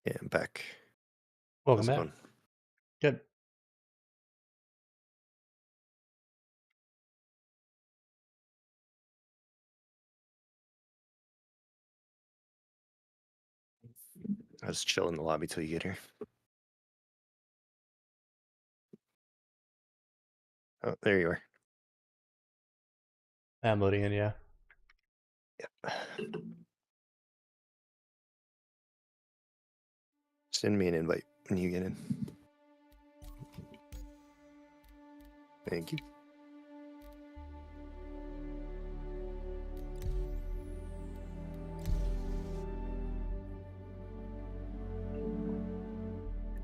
Yeah, I'm back. Welcome How's it back. going? Good. I was chilling in the lobby till you get here. Oh, there you are. I'm loading in, yeah. Send me an invite when you get in. Thank you.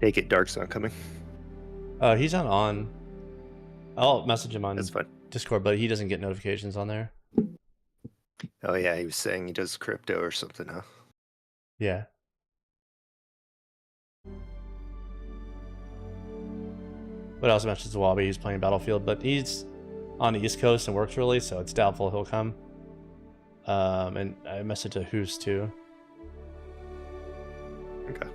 Take it, Dark's not coming. He's not on. I'll message him That's on fine. Discord, but he doesn't get notifications on there. Oh yeah, he was saying he does crypto or something, huh? Yeah. But I also mentioned to Wabi he's playing Battlefield, but he's on the East Coast and works early, so it's doubtful he'll come. And I messaged to Who's too. Okay.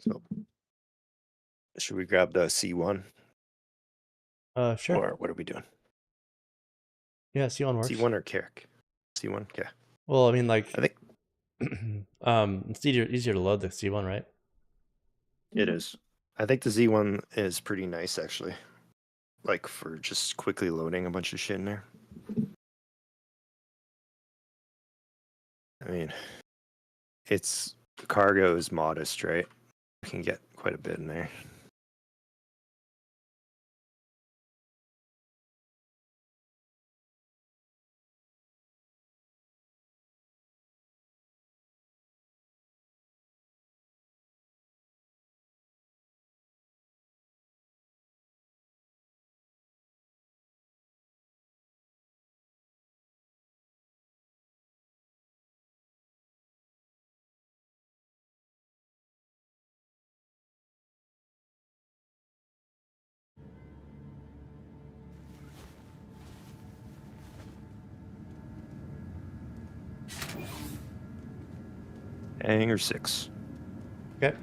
So, should we grab the C1 Sure. or what are we doing? Yeah, C1 works. C1 or Carrick? C1. Okay. Well, I mean, like, I think it's easier to load the C1, right? it is. I think the Z1 is pretty nice actually. Like for just quickly loading a bunch of shit in there. I mean, it's cargo is modest, right? You can get quite a bit in there. Hangar 6. Okay.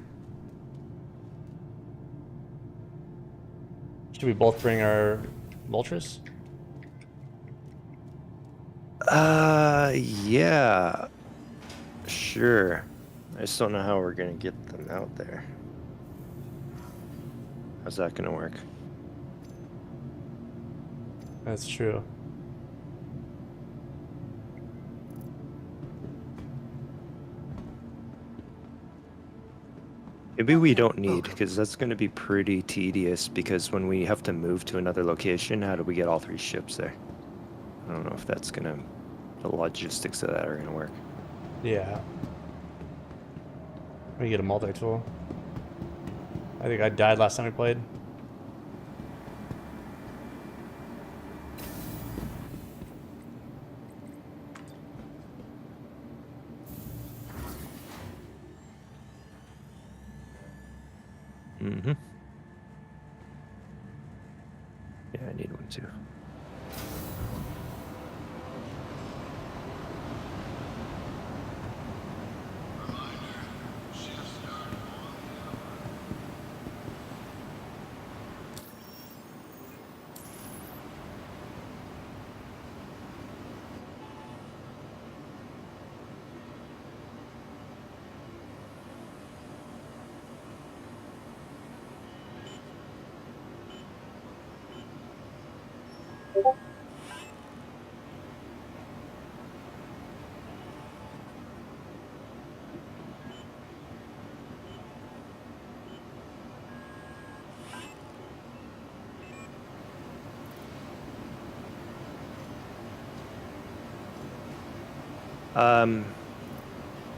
Should we both bring our Vultures? Yeah. Sure. I just don't know how we're gonna get them out there. How's that gonna work? That's true. Maybe we don't need, because that's gonna be pretty tedious, because when we have to move to another location, how do we get all 3 ships there? I don't know if that's gonna, the logistics of that are gonna work. Yeah. We get a multi-tool. I think I died last time we played. Mm-hmm. Yeah, I need one too.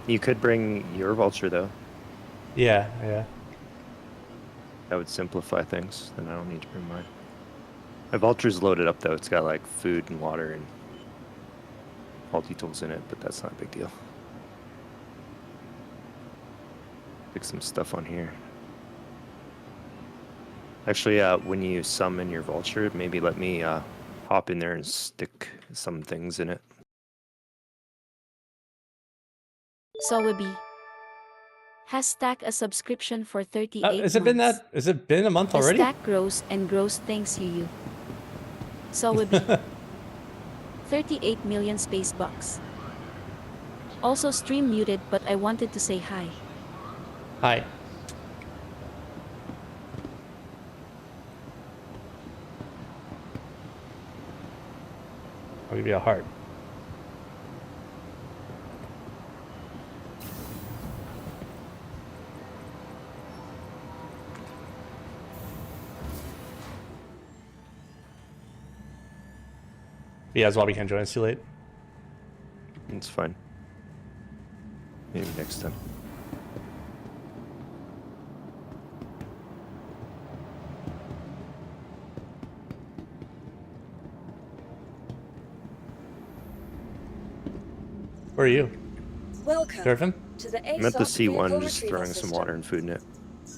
You could bring your vulture though. Yeah, yeah. That would simplify things. Then I don't need to bring mine. My vulture's loaded up though. It's got like food and water and multi-tools in it, but that's not a big deal. Stick some stuff on here. Actually, when you summon your vulture, maybe let me hop in there and stick some things in it. Sowabi has stacked a subscription for 38 Has it months. has it been a month The already? stack grows and grows thanks you. Sowabi. 38 million space bucks. Also stream muted, but I wanted to say hi. Hi. I'll give you a heart. Yeah, Zwabby can't join us too late. It's fine. Maybe next time. Where are you? Welcome Surfing? to the I'm at the ASOP C1, vehicle just retrieval throwing some water and food in it,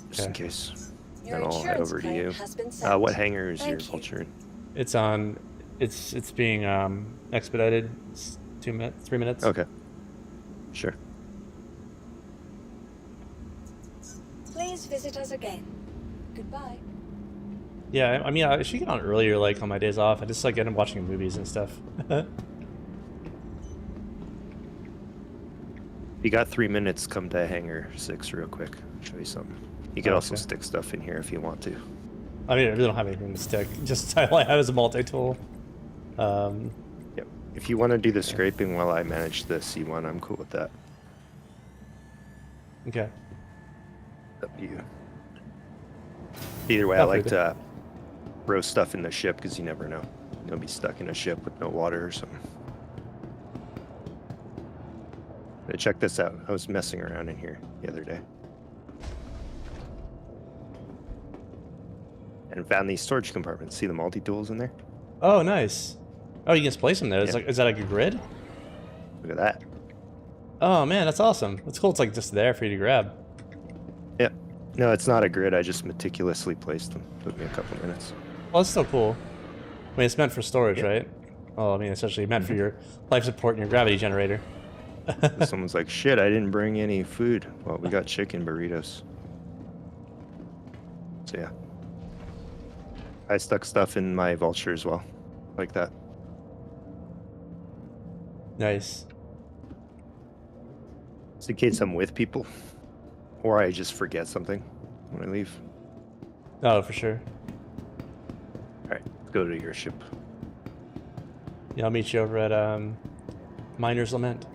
just in Okay. case. Your Then I'll head insurance over to claim you. has been sent. What hangar is your Thank you. vulture in? It's on. It's being expedited. It's 2 minutes, 3 minutes. Okay. Sure. Please visit us again. Goodbye. Yeah, I mean, I should get on earlier, like on my days off. I just like get in watching movies and stuff. You got 3 minutes, come to hangar 6 real quick. Show you something. You can also Okay. stick stuff in here if you want to. I mean, I really don't have anything to stick. Just all I have is a multi-tool. Yep. If you want to do the scraping while I manage the C1, I'm cool with that. Okay. Up to you. Either way, I like to row stuff in the ship because you never know. You'll be stuck in a ship with no water or something. But check this out. I was messing around in here the other day. And found these storage compartments. See the multi-tools in there? Oh, nice. Oh, you can just place them there. It's Yeah. like, is that like a grid? Look at that. Oh man, that's awesome. That's cool. It's like just there for you to grab. Yep. No, it's not a grid. I just meticulously placed them. Took me a couple minutes. Well, that's still cool. I mean, it's meant for storage, Yeah. right? Well, I mean, it's actually meant for your life support and your gravity generator. Someone's like, shit, I didn't bring any food. Well, we got chicken burritos. So yeah. I stuck stuff in my vulture as well. Like that. Nice. Just in case I'm with people. Or I just forget something when I leave. Oh, for sure. Alright, let's go to your ship. Yeah, I'll meet you over at Miner's Lament.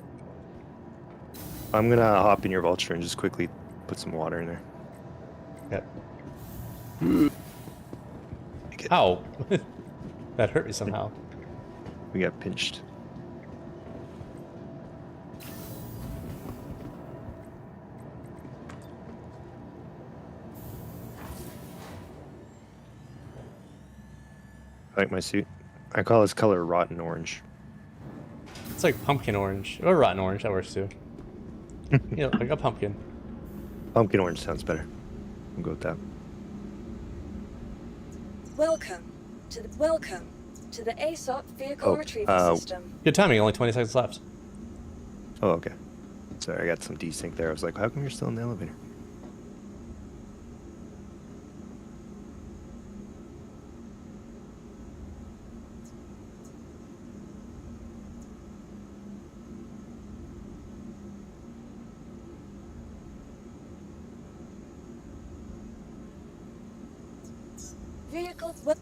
I'm gonna hop in your vulture and just quickly put some water in there. Okay. Ow! That hurt me somehow. We got pinched. I like my suit. I call this color rotten orange. It's like pumpkin orange. Or rotten orange, that works too. You know, like a pumpkin. Pumpkin orange sounds better. I'll go with that. Welcome to the ASOP vehicle Oh, retrieval system. Good timing, only 20 seconds left. Oh, okay. Sorry, I got some desync there. I was like, how come you're still in the elevator?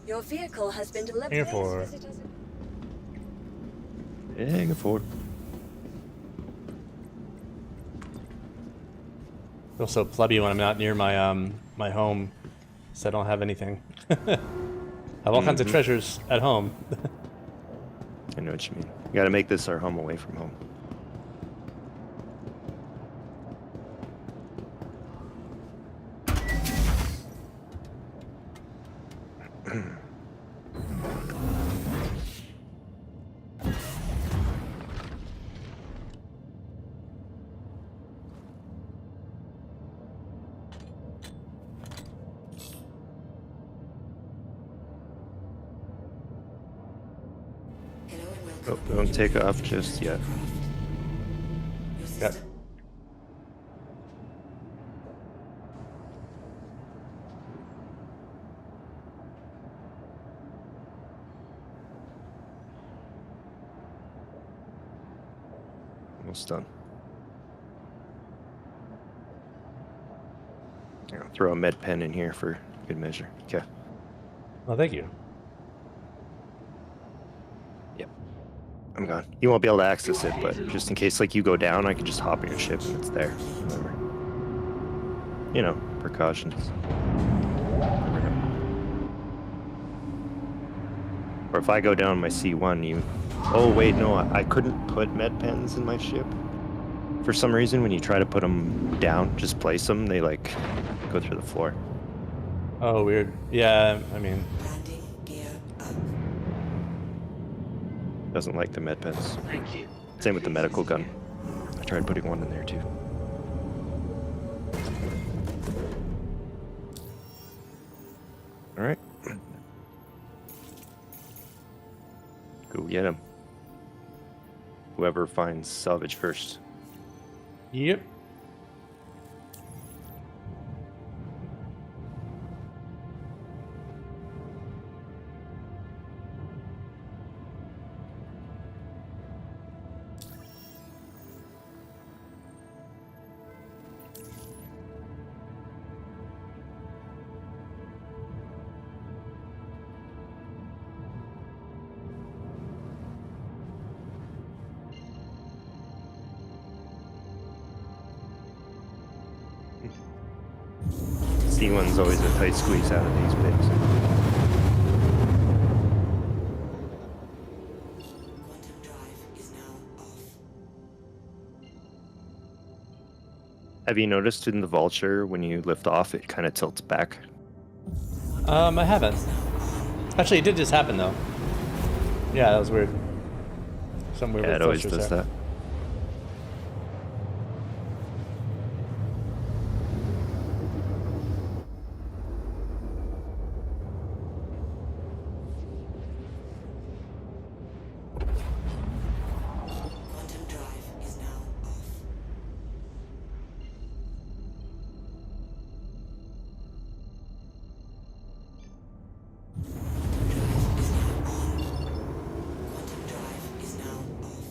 Your vehicle has been delivered. Here Please for- visit us. Yeah, go forward. Feel so plebby when I'm not near my my home, so I don't have anything. I have all kinds of treasures at home. I know what you mean. We gotta make this our home away from home. Oh, don't take off just yet. Yep. Almost done. I'll throw a med pen in here for good measure. Okay. Oh, thank you. Yep. I'm gone. You won't be able to access it, but just in case like you go down, I can just hop in your ship and it's there. Whatever. You know, precautions. Never know. Or if I go down my C1, you... Oh, wait, no, I couldn't put med pens in my ship. For some reason, when you try to put them down, just place them, they, like, go through the floor. Oh, weird. Yeah, I mean, Doesn't like the med pens. Thank you. Same with the medical gun. I tried putting one in there, too. All right. Go get him. Whoever finds salvage first. yep. C1's always a tight squeeze out of these bigs. Quantum drive is now off. Have you noticed in the Vulture, when you lift off, it kind of tilts back? I haven't. Actually, it did just happen though. Yeah, that was weird. Some weird Yeah, it always filters does there. that. Quantum drive is now off. Quantum drive is now off. Quantum drive is now on. Quantum drive is now off.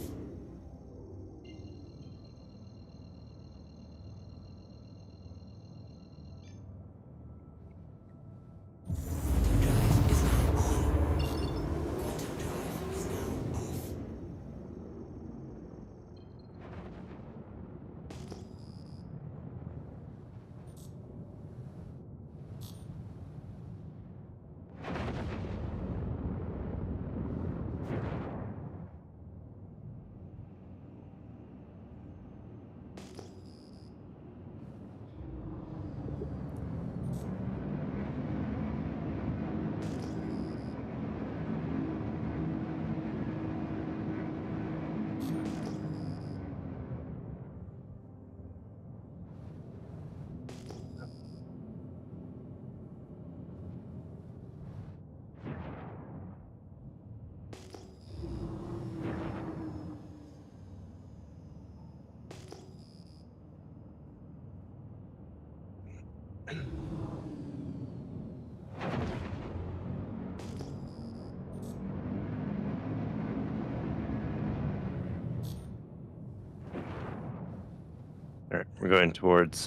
All right, we're going towards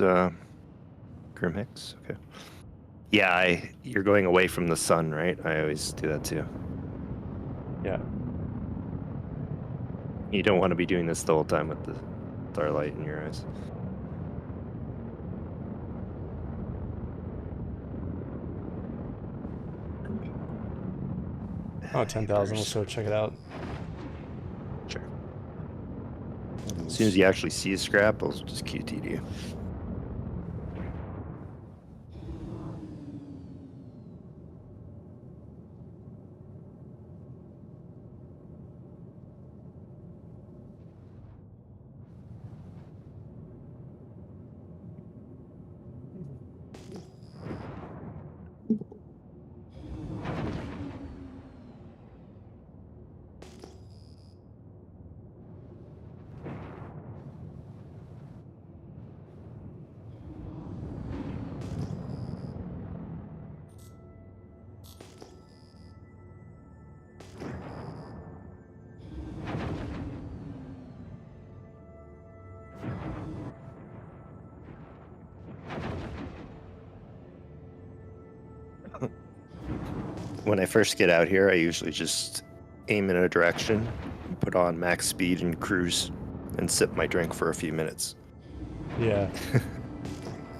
Grimhix. Okay. Yeah, you're going away from the sun, right? I always do that too. Yeah. You don't want to be doing this the whole time with the starlight in your eyes. Oh, 10,000. Let's go check it out. Sure. As soon as you actually see a scrap, I'll just QTD you. when I first get out here, I usually just aim in a direction, put on max speed and cruise, and sip my drink for a few minutes. Yeah.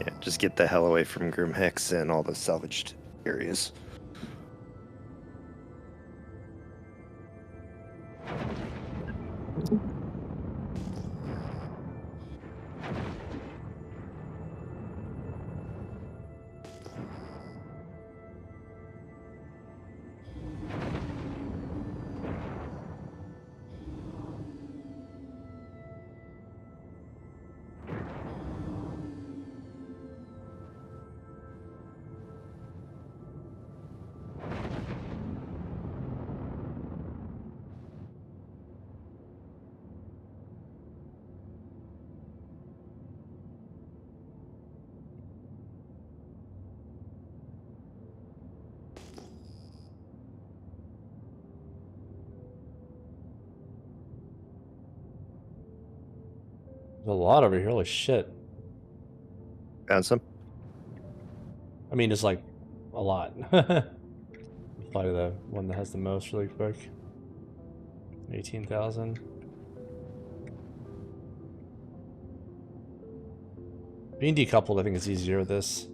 Yeah, just get the hell away from Grim Hex and all the salvaged areas. There's a lot over here. Holy shit. Found some? I mean, it's like a lot. Fly to the one that has the most really quick. 18,000. Being decoupled, I think is easier with this.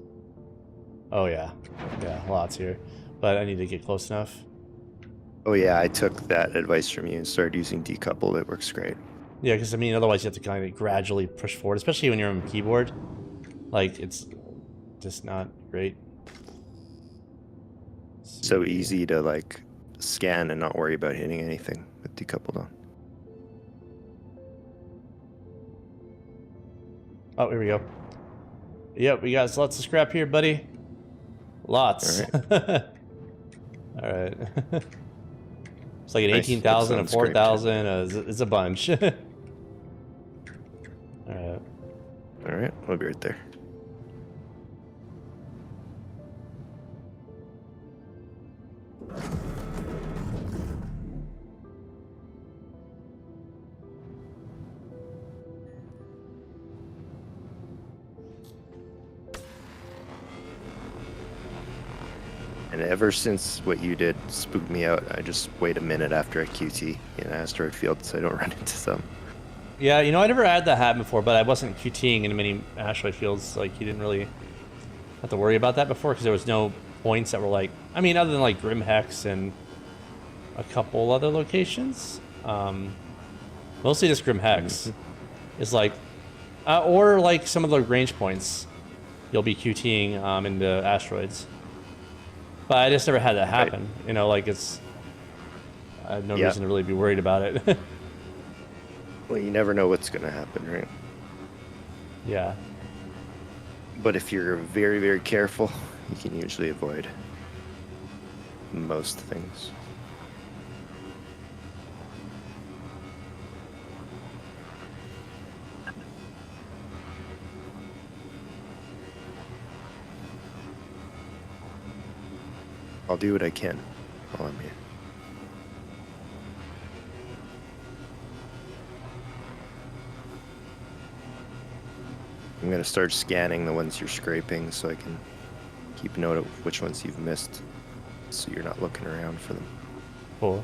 Oh yeah, yeah, lots here. But I need to get close enough. Oh yeah, I took that advice from you and started using decoupled. It works great. Yeah, because I mean, otherwise you have to kind of gradually push forward, especially when you're on keyboard. Like, it's just not great. So easy to like scan and not worry about hitting anything with decoupled on. Oh, here we go. Yep, we got lots of scrap here, buddy. Lots. All Alright. It's like an Nice. 18,000, a That sounds great. 4,000, it's a bunch. Alright. All right, we'll be right there. And ever since what you did spooked me out, I just wait a minute after a QT in an asteroid field so I don't run into some. Yeah, you know, I never had that happen before, but I wasn't QTing in many asteroid fields. Like, you didn't really have to worry about that before because there was no points that were like, I mean, other than like Grim Hex and a couple other locations. Mostly just Grim Hex is like, or like some of the range points, you'll be QTing into asteroids. But I just never had that happen. Right. You know, like I have no reason to really be worried about it. Well, you never know what's going to happen, right? Yeah. But if you're very, very careful, you can usually avoid most things. I'll do what I can while I'm here. I'm going to start scanning the ones you're scraping so I can keep note of which ones you've missed so you're not looking around for them. Cool.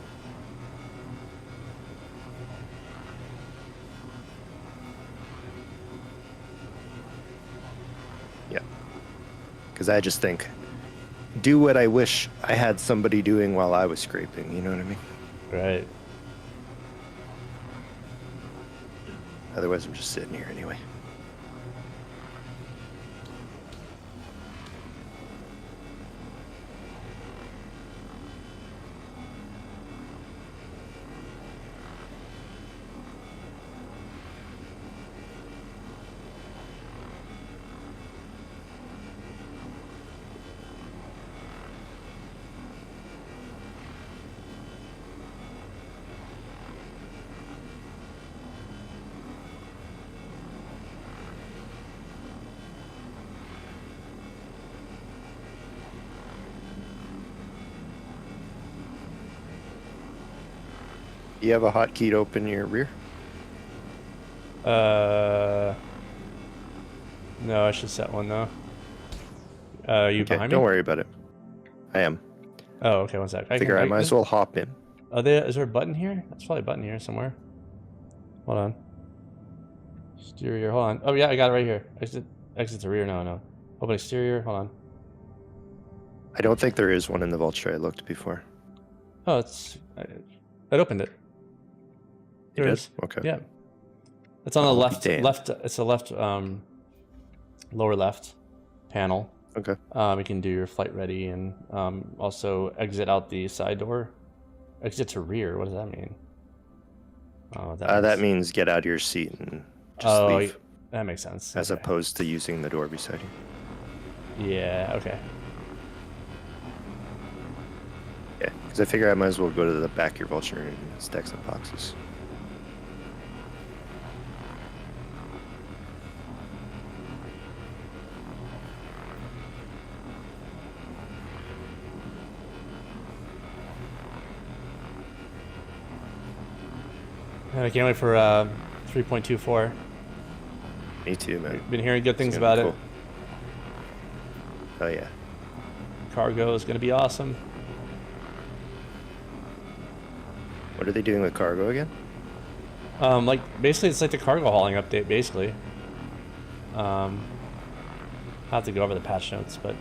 Yeah. Because I just think, do what I wish I had somebody doing while I was scraping, you know what I mean? Right. Otherwise, I'm just sitting here anyway. You have a hotkey to open your rear? No, I should set one though. You Okay, behind me? don't worry about it. I am. Oh, okay, one sec. Figure I might as well hop in. Oh, is there a button here? That's probably a button here somewhere. Hold on. Exterior, hold on. Oh yeah, I got it right here. Exit to rear, no. Open exterior, hold on. I don't think there is one in the vulture. I looked before. Oh, it opened it. It There it is? is. Okay. Yeah. It's on the Oh, left, damn. it's the left, lower left panel. Okay. You can do your flight ready and also exit out the side door. Exit to rear, what does that mean? Oh, That means get out of your seat and just oh, leave, that makes sense. as Okay. opposed to using the door beside you. Yeah, okay. Yeah, because I figure I might as well go to the back of your vulture and stack some boxes. And I can't wait for 3.24. Me too, man. Been hearing good things It's gonna about be it. cool. Oh yeah. Cargo is going to be awesome. What are they doing with cargo again? Like basically, it's like the cargo hauling update. Basically, I'll have to go over the patch notes, but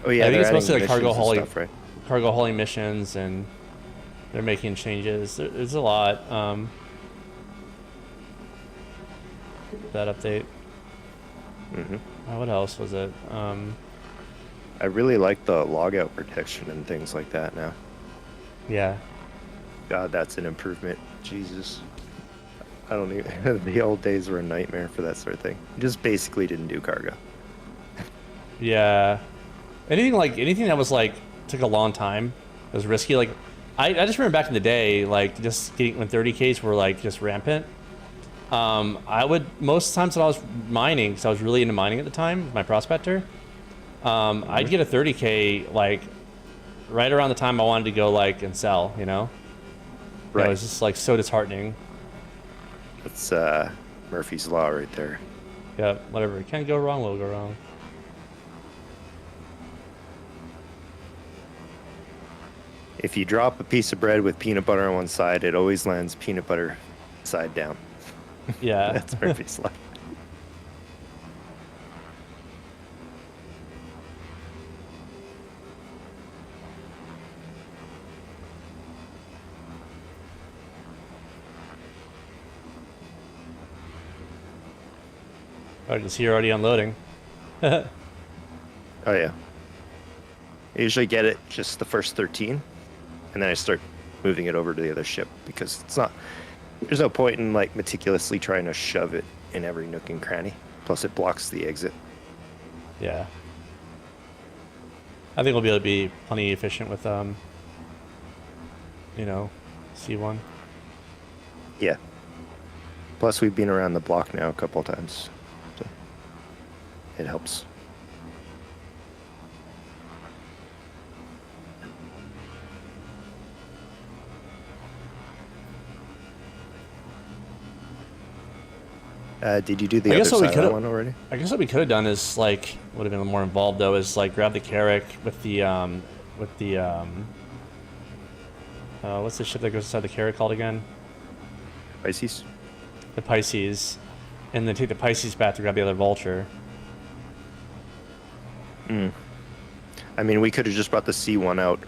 Oh yeah, I think they're it's mostly adding like cargo missions and hauling, stuff, right? cargo hauling missions, and they're making changes. There's a lot. That update. Mm-hmm. What else was it? I really like the logout protection and things like that now. Yeah. God, that's an improvement. Jesus. I don't even... the old days were a nightmare for that sort of thing. You just basically didn't do cargo. Yeah. Anything that was like took a long time was risky. Like I just remember back in the day, like just getting when 30Ks were like just rampant. I would most times when I was mining, because I was really into mining at the time with my prospector. I'd get a 30K like right around the time I wanted to go like and sell, you know? Right. It was just like so disheartening. That's Murphy's Law right there. Yeah, whatever. It can't go wrong, will go wrong. If you drop a piece of bread with peanut butter on one side, it always lands peanut butter side down. Yeah. That's Murphy's Law. I can see you're already unloading. Oh yeah. I usually get it just the first 13, and then I start moving it over to the other ship because it's not. There's no point in like meticulously trying to shove it in every nook and cranny. Plus, it blocks the exit. Yeah. I think we'll be able to be plenty efficient with you know, C1. Yeah. Plus, we've been around the block now a couple of times, so it helps. Did you do the I other guess what we side of that could've- one already? I guess what we could have done is like would have been more involved though is like grab the Carrack with the what's the ship that goes inside the Carrack called again? Pisces? The Pisces, and then take the Pisces back to grab the other Vulture. I mean, we could have just brought the C1 out.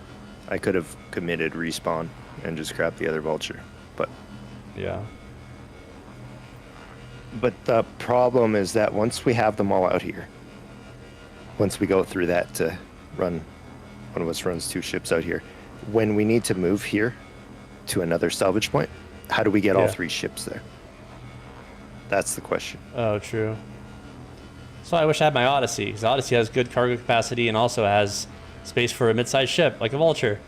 I could have committed respawn and just grabbed the other vulture. But Yeah. the problem is that once we have them all out here, once we go through that to run, one of us runs 2 ships out here, when we need to move here to another salvage point, how do we get all Yeah. 3 ships there? That's the question. Oh, true. So I wish I had my Odyssey, because Odyssey has good cargo capacity and also has space for a mid-sized ship, like a Vulture.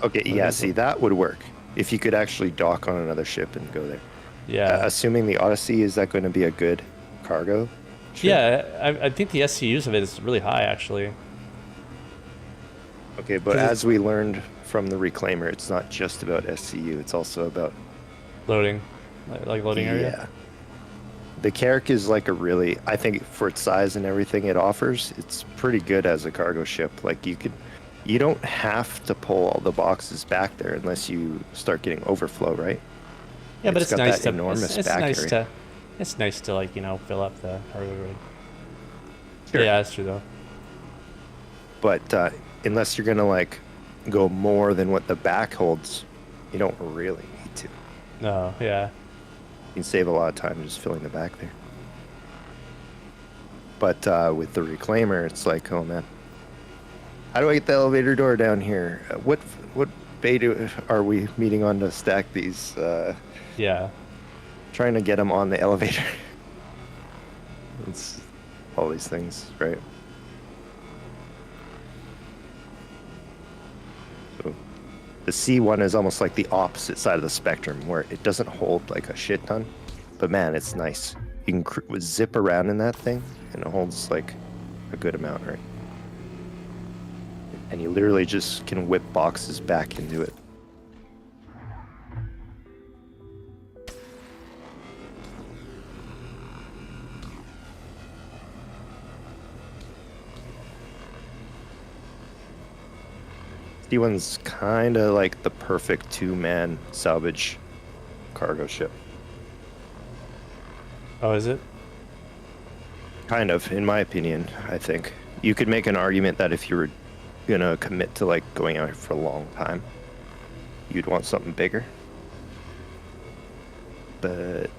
Okay, yeah, see, that would work. If you could actually dock on another ship and go there. Yeah. Assuming the Odyssey, is that going to be a good cargo ship? Yeah, I think the SCUs of it is really high, actually. Okay, but 'Cause as we learned from the Reclaimer, it's not just about SCU, it's also about Loading. Like loading area. the Carrack is like a really, I think for its size and everything it offers, it's pretty good as a cargo ship. Like you don't have to pull all the boxes back there unless you start getting overflow, right? Yeah, but It's it's got nice that to enormous it's back nice area. to it's nice to like fill up the cargo rig. Sure. Yeah, that's true though. But unless you're gonna like go more than what the back holds, you don't really need to. No, yeah. You can save a lot of time just filling the back there. But with the reclaimer, it's like, oh man, how do I get the elevator door down here? What bay are we meeting on to stack these? Yeah. Trying to get them on the elevator. It's all these things, right? So the C1 is almost like the opposite side of the spectrum, where it doesn't hold like a shit ton, but man, it's nice. You can zip around in that thing, and it holds like a good amount, right? And you literally just can whip boxes back into it. C1's kind of like the perfect two-man salvage cargo ship. Oh, is it? Kind of, in my opinion, I think. You could make an argument that if you were gonna commit to like going out for a long time, you'd want something bigger. But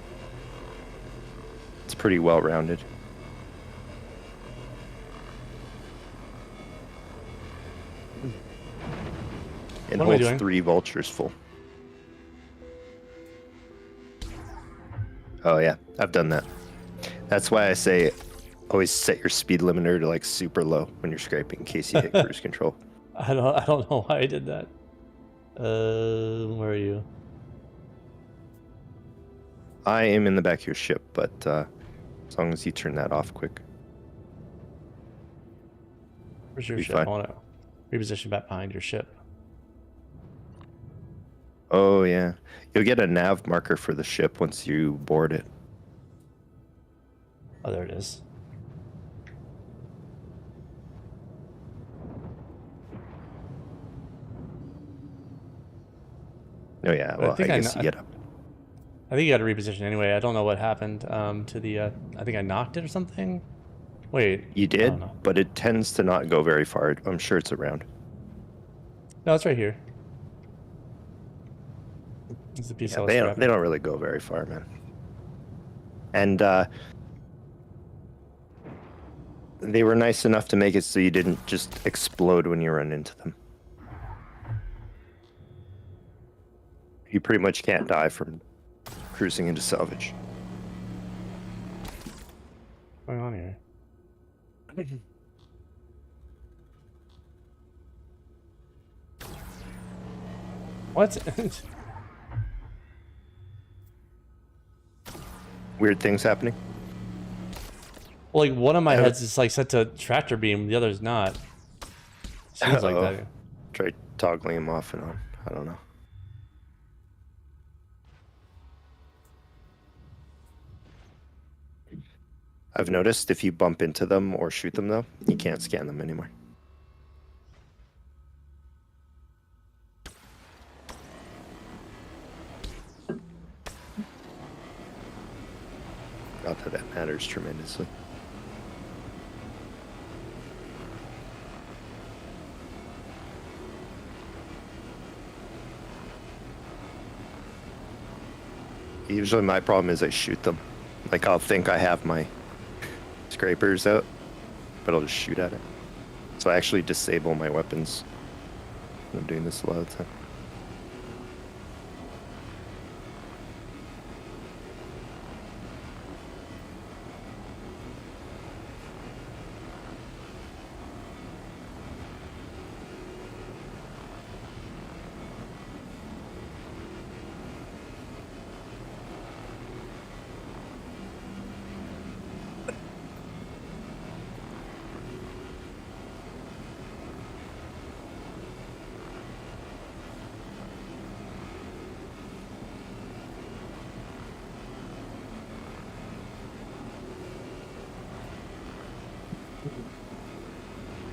it's pretty well rounded. And What am I holds doing? 3 vultures full. Oh yeah, I've done that. That's why I say always set your speed limiter to like super low when you're scraping in case you hit cruise control. I don't know why I did that. Where are you? I am in the back of your ship, but as long as you turn that off quick. Where's your Be ship? fine. I want to reposition back behind your ship. Oh yeah, you'll get a nav marker for the ship once you board it. Oh, there it is. Oh yeah, well I guess you get up. I think you got to reposition anyway. I don't know what happened to the. I think I knocked it or something. Wait. You I did, don't know. but it tends to not go very far. I'm sure it's around. No, it's right here. It's a piece Yeah, I was they scrapping. don't really go very far, man. And they were nice enough to make it so you didn't just explode when you run into them. You pretty much can't die from cruising into salvage. What's going on here? What? Weird things happening. Well, like one of my heads is like set to tractor beam, the other's not. Seems like Uh-oh. that. Try toggling them off and on. I don't know. I've noticed if you bump into them or shoot them, though, you can't scan them anymore. Not that that matters tremendously. Usually my problem is I shoot them. Like I'll think I have my scrapers out, but I'll just shoot at it. So I actually disable my weapons. I'm doing this a lot of the time.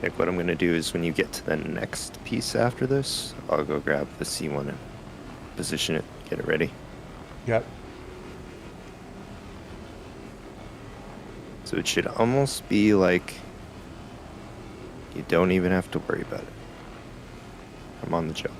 Like what I'm gonna do is when you get to the next piece after this, I'll go grab the C1 and position it, get it ready. Yep. So it should almost be like you don't even have to worry about it. I'm on the job.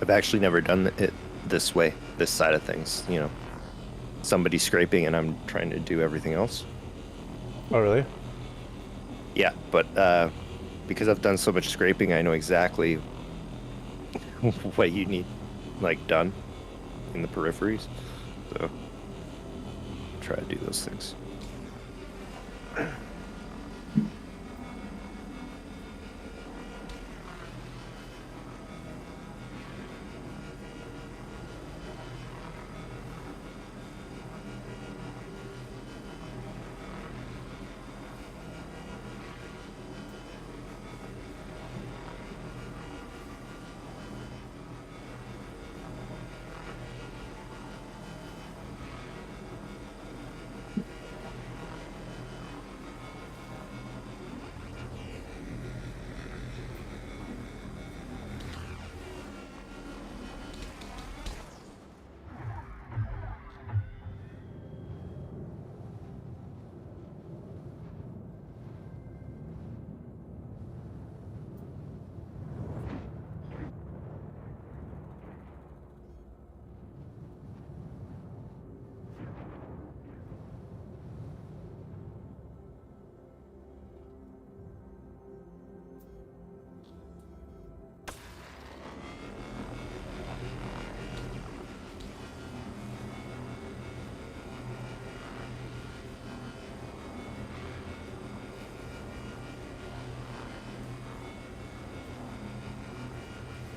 I've actually never done it this way, this side of things, you know. Somebody scraping and I'm trying to do everything else. Oh, really? Yeah, but because I've done so much scraping, I know exactly what you need, like, done in the peripheries. So, try to do those things.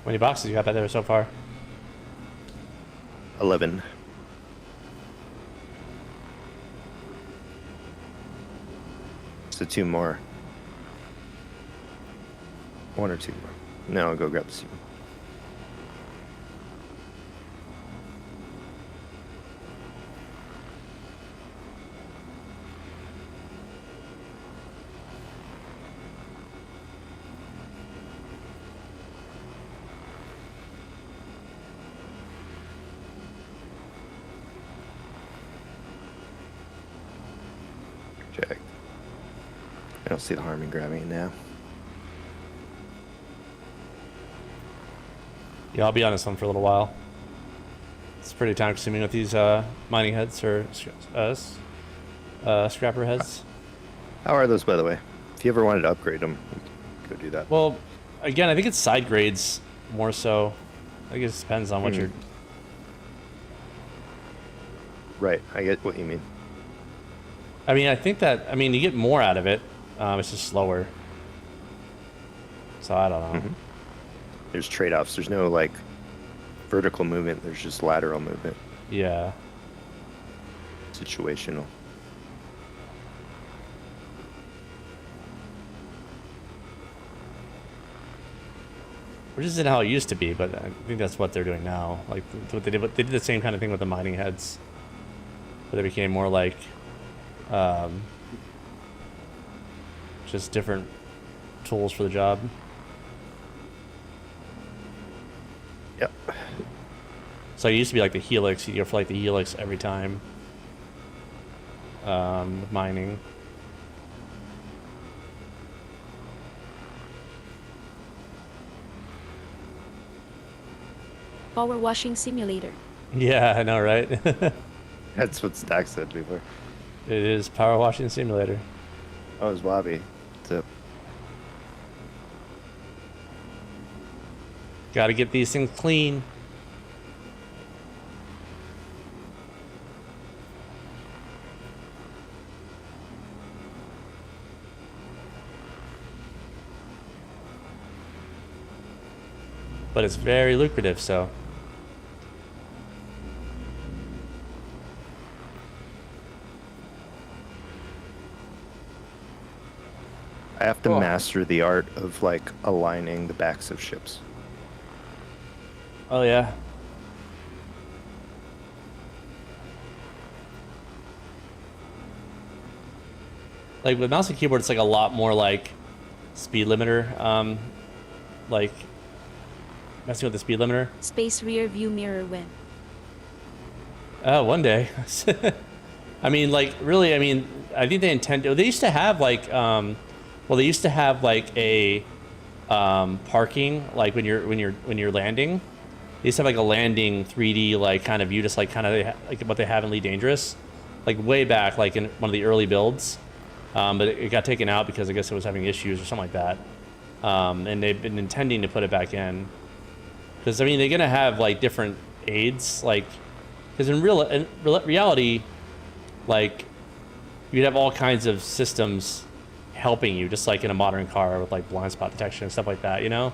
How many boxes you got back there so far? 11. So 2 more. 1 or 2 more. No, I'll go grab the C1. Check. I don't see the harm in grabbing it now. Yeah, I'll be on this one for a little while. It's pretty time consuming with these mining heads or scrapper heads. How are those, by the way? If you ever wanted to upgrade them, go do that. Well, again, I think it's side grades more so. I guess it depends on what you're. Right, I get what you mean. I mean, I think that you get more out of it. It's just slower. So I don't know. There's trade-offs. There's no, like, vertical movement. There's just lateral movement. Yeah. Situational. Which isn't how it used to be, but I think that's what they're doing now. Like what they did. They did the same kind of thing with the mining heads, but they became more like just different tools for the job. Yep. So it used to be like the helix. You have to like the helix every time. With mining. Power washing simulator. Yeah, I know, right? That's what Stack said before. It is power washing simulator. Oh, it was Wabi. Tip. Got to get these things clean. but it's very lucrative. So I have to Cool. master the art of like aligning the backs of ships. oh yeah. Like with mouse and keyboard, it's like a lot more like speed limiter. Like messing with the speed limiter. Space rear view mirror when. Oh, one day. I mean, like really. I mean, I think they intend to. They used to have like, well, they used to have like a parking, like when you're landing. They used to have like a landing 3D like kind of view, just like kind of like what they have in Elite Dangerous, like way back, like in one of the early builds. But it got taken out because I guess it was having issues or something like that. And they've been intending to put it back in. Because, I mean, they're going to have, like, different aids. Like, because in reality, like, you'd have all kinds of systems helping you, just like in a modern car with, like, blind spot detection and stuff like that, you know?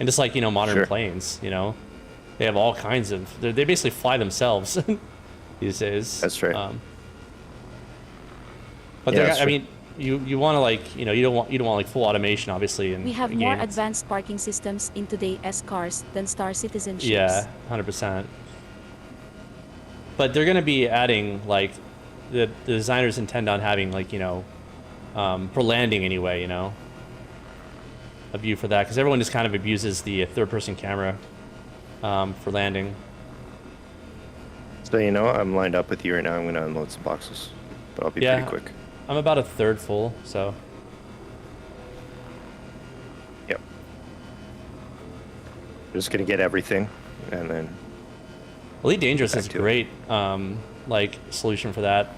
And just like, you know, modern Sure. planes, you know? They have all kinds of... They basically fly themselves these days. That's right. But Yeah, they're, that's I true. mean, you want to like, you know, you don't want like full automation, obviously. In We have the more game. advanced parking systems in today's cars than Star Citizen ships. Yeah, 100%. But they're gonna be adding like the designers intend on having like, you know, for landing anyway, you know, a view for that, because everyone just kind of abuses the third-person camera for landing. So you know, I'm lined up with you right now. I'm going to unload some boxes, but I'll be Yeah. pretty quick. I'm about a third full, so Yep. Just going to get everything, and then Elite Dangerous Back is a to it. great like solution for that.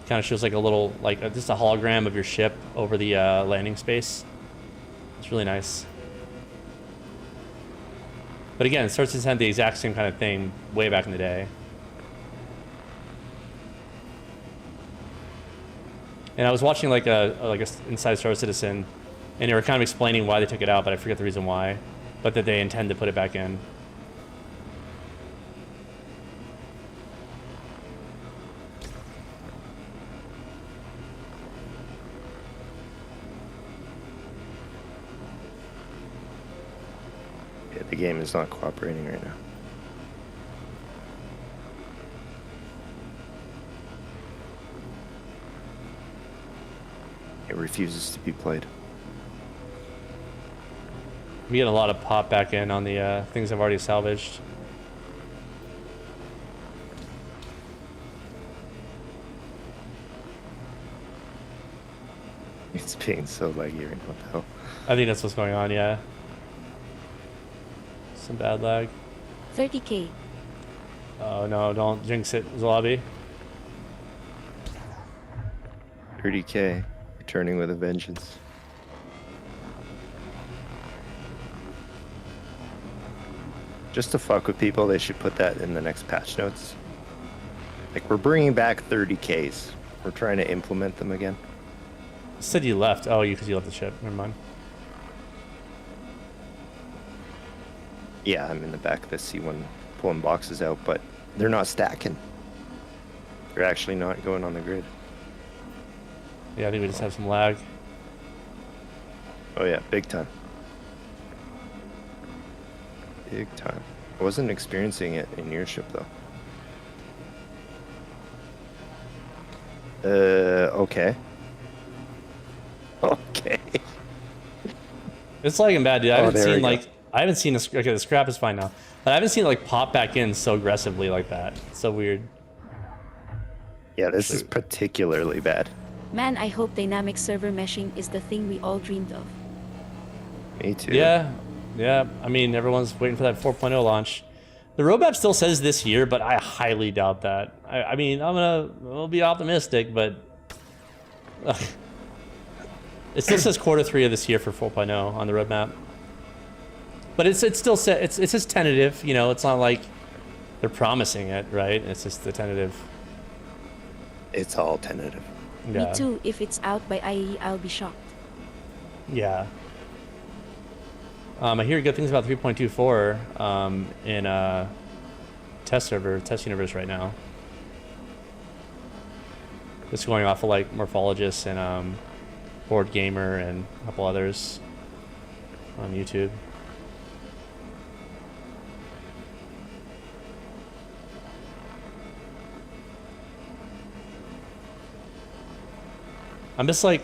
Kind of shows like a little like just a hologram of your ship over the landing space. It's really nice. But again, Star Citizen had the exact same kind of thing way back in the day. And I was watching like a Inside Star Citizen, and they were kind of explaining why they took it out, but I forget the reason why. But that they intend to put it back in. yeah, the game is not cooperating right now. It refuses to be played. We get a lot of pop back in on the things I've already salvaged. It's being so laggy right now. What the hell? I think that's what's going on, yeah. Some bad lag. 30k. Oh no, don't jinx it, Zalabi. 30k, returning with a vengeance. Just to fuck with people, they should put that in the next patch notes. Like, we're bringing back 30ks. We're trying to implement them again. Said you left. Oh, because you left the ship. Never mind. Yeah, I'm in the back of the C1 pulling boxes out, but they're not stacking. They're actually not going on the grid. Yeah, I think we just have some lag. Oh yeah, big time. Big time. I wasn't experiencing it in your ship though. Okay. Okay. It's lagging bad, dude. I haven't there we seen go. like I haven't seen this. Okay, the scrap is fine now, but I haven't seen it like pop back in so aggressively like that. It's so weird. Yeah, this is particularly bad. Man, I hope dynamic server meshing is the thing we all dreamed of. Me too. Yeah, yeah. I mean, everyone's waiting for that 4.0 launch. The roadmap still says this year, but I highly doubt that. I mean, I'll be optimistic, but ugh. It still says Q3 of this year for 4.0 on the roadmap. But it's still set. It's just tentative. You know, it's not like they're promising it, right? It's just the tentative. It's all tentative. Yeah. Me too, if it's out by IE, I'll be shocked. Yeah. I hear good things about 3.24 in test universe right now. It's going off of like Morphologist and Board Gamer and a couple others on YouTube. I'm just like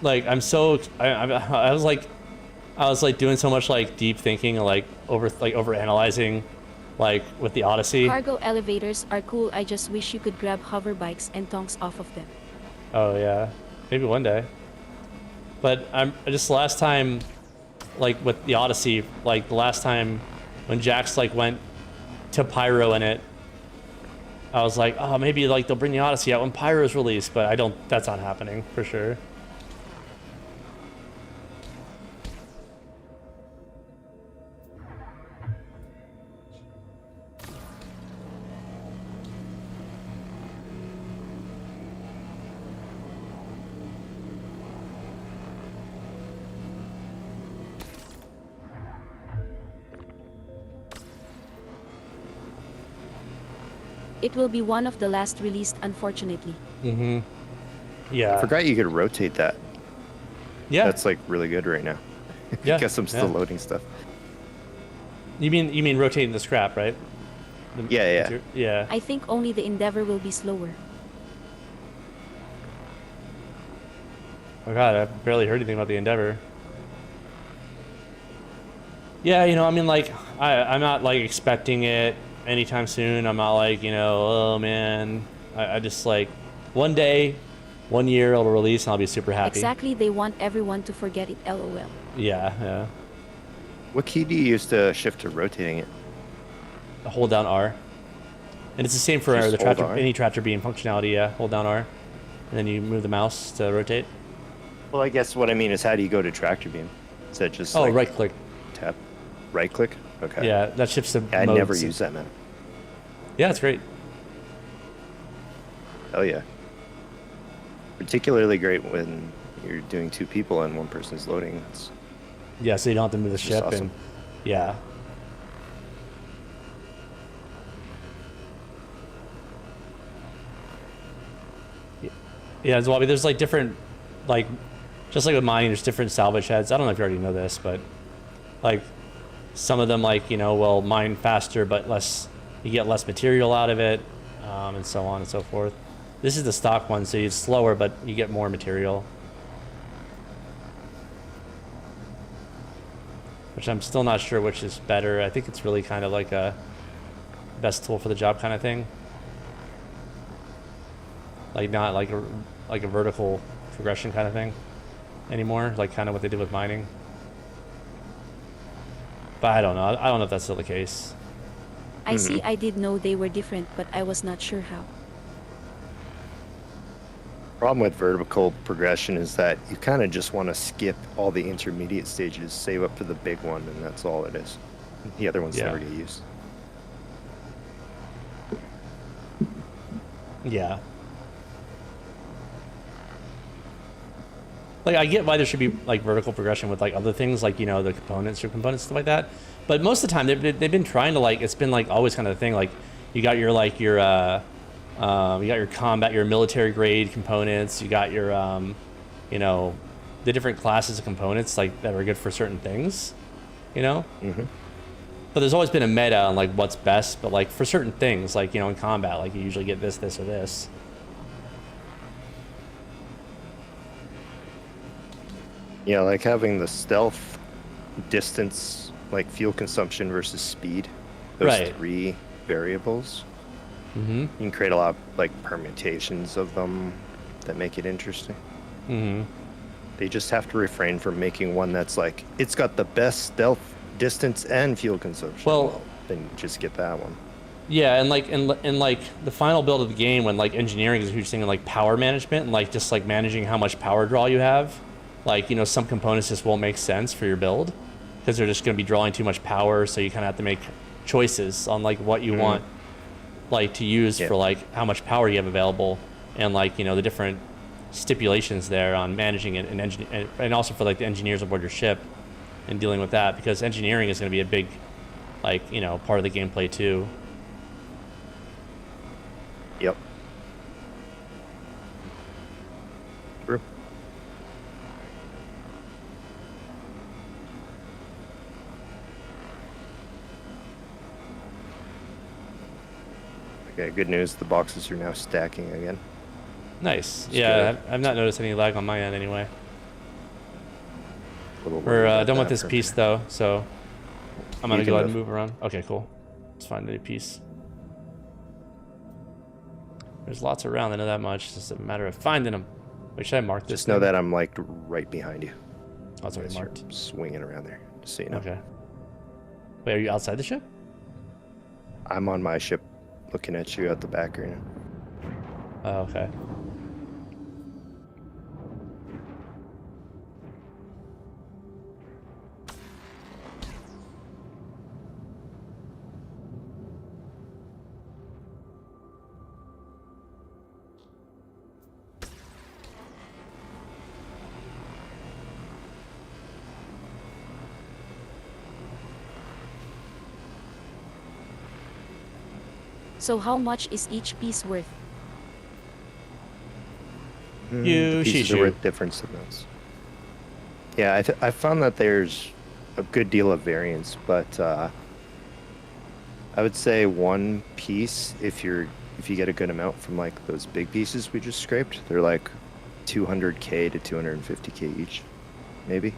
I'm so I was like doing so much like deep thinking and like over analyzing like with the Odyssey. Cargo elevators are cool. I just wish you could grab hover bikes and tonks off of them. Oh yeah, maybe one day. But I'm just last time, like with the Odyssey, like the last time when Jax like went to Pyro in it, I was like, oh, maybe like they'll bring the Odyssey out when Pyro's released, but I don't. That's not happening for sure. It will be one of the last released, unfortunately. Mm-hmm. Yeah. I forgot you could rotate that. Yeah. That's like really good right now. Yeah. Guess I'm still loading stuff. You mean rotating the scrap, right? Yeah. Yeah. I think only the Endeavor will be slower. Oh god, I barely heard anything about the Endeavor. Yeah, you know, I mean, like, I'm not like expecting it anytime soon. I'm not like, you know, oh man. I just like one day, 1 year it'll release and I'll be super happy. Exactly, they want everyone to forget it, lol. Yeah. What key do you use to shift to rotating it? Hold down R. And it's the same for Just the hold tractor, R? any tractor beam functionality, yeah. Hold down R. And then you move the mouse to rotate. Well, I guess what I mean is how do you go to tractor beam? Is that just Oh, like right click. tap? Right click? Okay. Yeah, that shifts the Yeah, I modes. never use that, man. Yeah, it's great. Hell yeah. Particularly great when you're doing two people and one person's loading. It's Yeah, so you don't have to move the just ship awesome. and yeah. Yeah, as well. I mean, there's like different, like, just like with mining, there's different salvage heads. I don't know if you already know this, but like some of them, like, you know, will mine faster, but less. You get less material out of it, and so on and so forth. This is the stock one, so it's slower, but you get more material. Which I'm still not sure which is better. I think it's really kind of like a best tool for the job kind of thing. Like not like a vertical progression kind of thing anymore, like kind of what they did with mining. But I don't know. I don't know if that's still the case. I see, I did know they were different, but I was not sure how. problem with vertical progression is that you kind of just want to skip all the intermediate stages, save up for the big one, and that's all it is. The other ones Yeah. never get used. Yeah. Like, I get why there should be, like, vertical progression with, like, other things, like, you know, the components or components, stuff like that. But most of the time, they've been trying to, like, it's been, like, always kind of the thing. Like, you got your, like, you got your combat, your military grade components. You got your, you know, the different classes of components, like, that are good for certain things, you know? Mm-hmm. But there's always been a meta on, like, what's best. But, like, for certain things, like, you know, in combat, like, you usually get this, this, or this. Yeah, like having the stealth, distance, like fuel consumption versus speed. Those Right. three variables. Mm-hmm. You can create a lot of like permutations of them that make it interesting. Mm-hmm. They just have to refrain from making one that's like, it's got the best stealth, distance, and fuel consumption. Well- then just get that one. Yeah, and like the final build of the game, when like engineering is a huge thing, and like power management and like just like managing how much power draw you have. Like, you know, some components just won't make sense for your build because they're just going to be drawing too much power. So you kind of have to make choices on like what you want, like to use for like how much power you have available, and like, you know, the different stipulations there on managing it and also for like the engineers aboard your ship. and dealing with that, because engineering is going to be a big, like, you know, part of the gameplay too. Yep. True. Okay, good news. The boxes are now stacking again. Nice. That's Yeah, good. I've not noticed any lag on my end anyway. A little We're worried about done with that this for a piece minute. though, so I'm gonna You go can ahead and move around. Okay, cool. Let's find a new piece. There's lots around, I know that much. It's just a matter of finding them. Wait, should I mark this? Just know thing? that I'm like right behind you. Oh, it's already As you're marked. swinging around there, just so you know. Okay. Wait, are you outside the ship? I'm on my ship, looking at you at the back right now. Oh, okay. So how much is each piece worth? You The pieces shishu. are worth different amounts. Yeah, I found that there's a good deal of variance, but I would say one piece, if you get a good amount from like those big pieces we just scraped, they're like 200k to 250k each, maybe.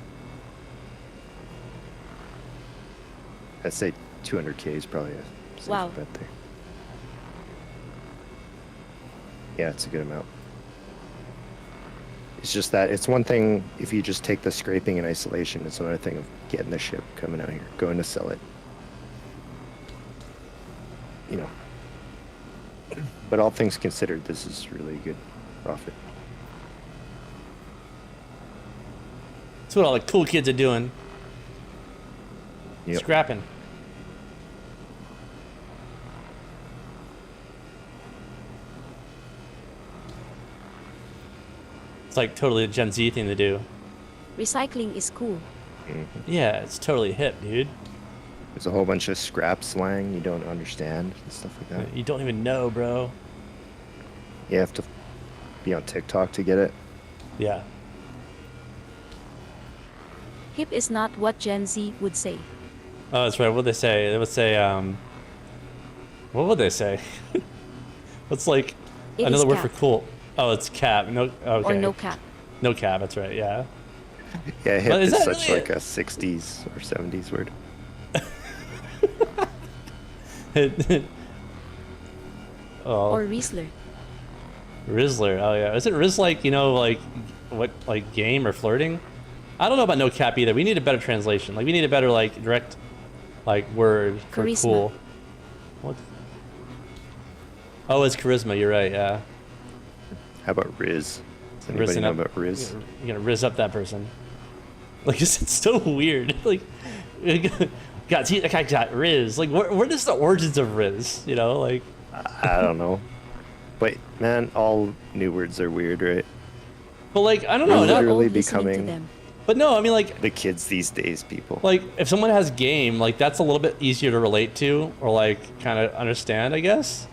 I'd say 200k is probably a safe Wow. bet there. Yeah, it's a good amount. It's just that it's one thing if you just take the scraping in isolation. It's another thing of getting the ship, coming out here, going to sell it. You know. But all things considered, this is really good profit. That's what all the cool kids are doing. Yep. Scrapping. It's like totally a Gen Z thing to do. Recycling is cool. Yeah, it's totally hip, dude. There's a whole bunch of scrap slang you don't understand and stuff like that. You don't even know, bro. You have to be on TikTok to get it. Yeah. Hip is not what Gen Z would say. Oh, that's right. What would they say? They would say, what would they say? What's like It another is word cap. for cool? Oh, it's cap. No, okay. Or no cap. No cap. That's right. Yeah. Yeah, hip But is is that such really like a 60s or 70s word. Oh, Or Riesler. Rizzler. Oh yeah. Isn't Riz like, you know, like what, like game or flirting? I don't know about no cap either. We need a better translation. Like we need a better like direct like word for Charisma. cool. What? Oh, it's charisma. You're right. Yeah. How about Riz? Does anybody Rizzing know up- about Riz? You're gonna rizz up that person. Like it's so weird. Like, God, see, that guy got Riz. Like, where is the origins of Riz? You know, like. I don't know. But man, all new words are weird, right? But like, I don't We're know. We're literally old listening to becoming- them. But no, I mean like, The kids these days, people. like if someone has game, like that's a little bit easier to relate to or like kind of understand, I guess.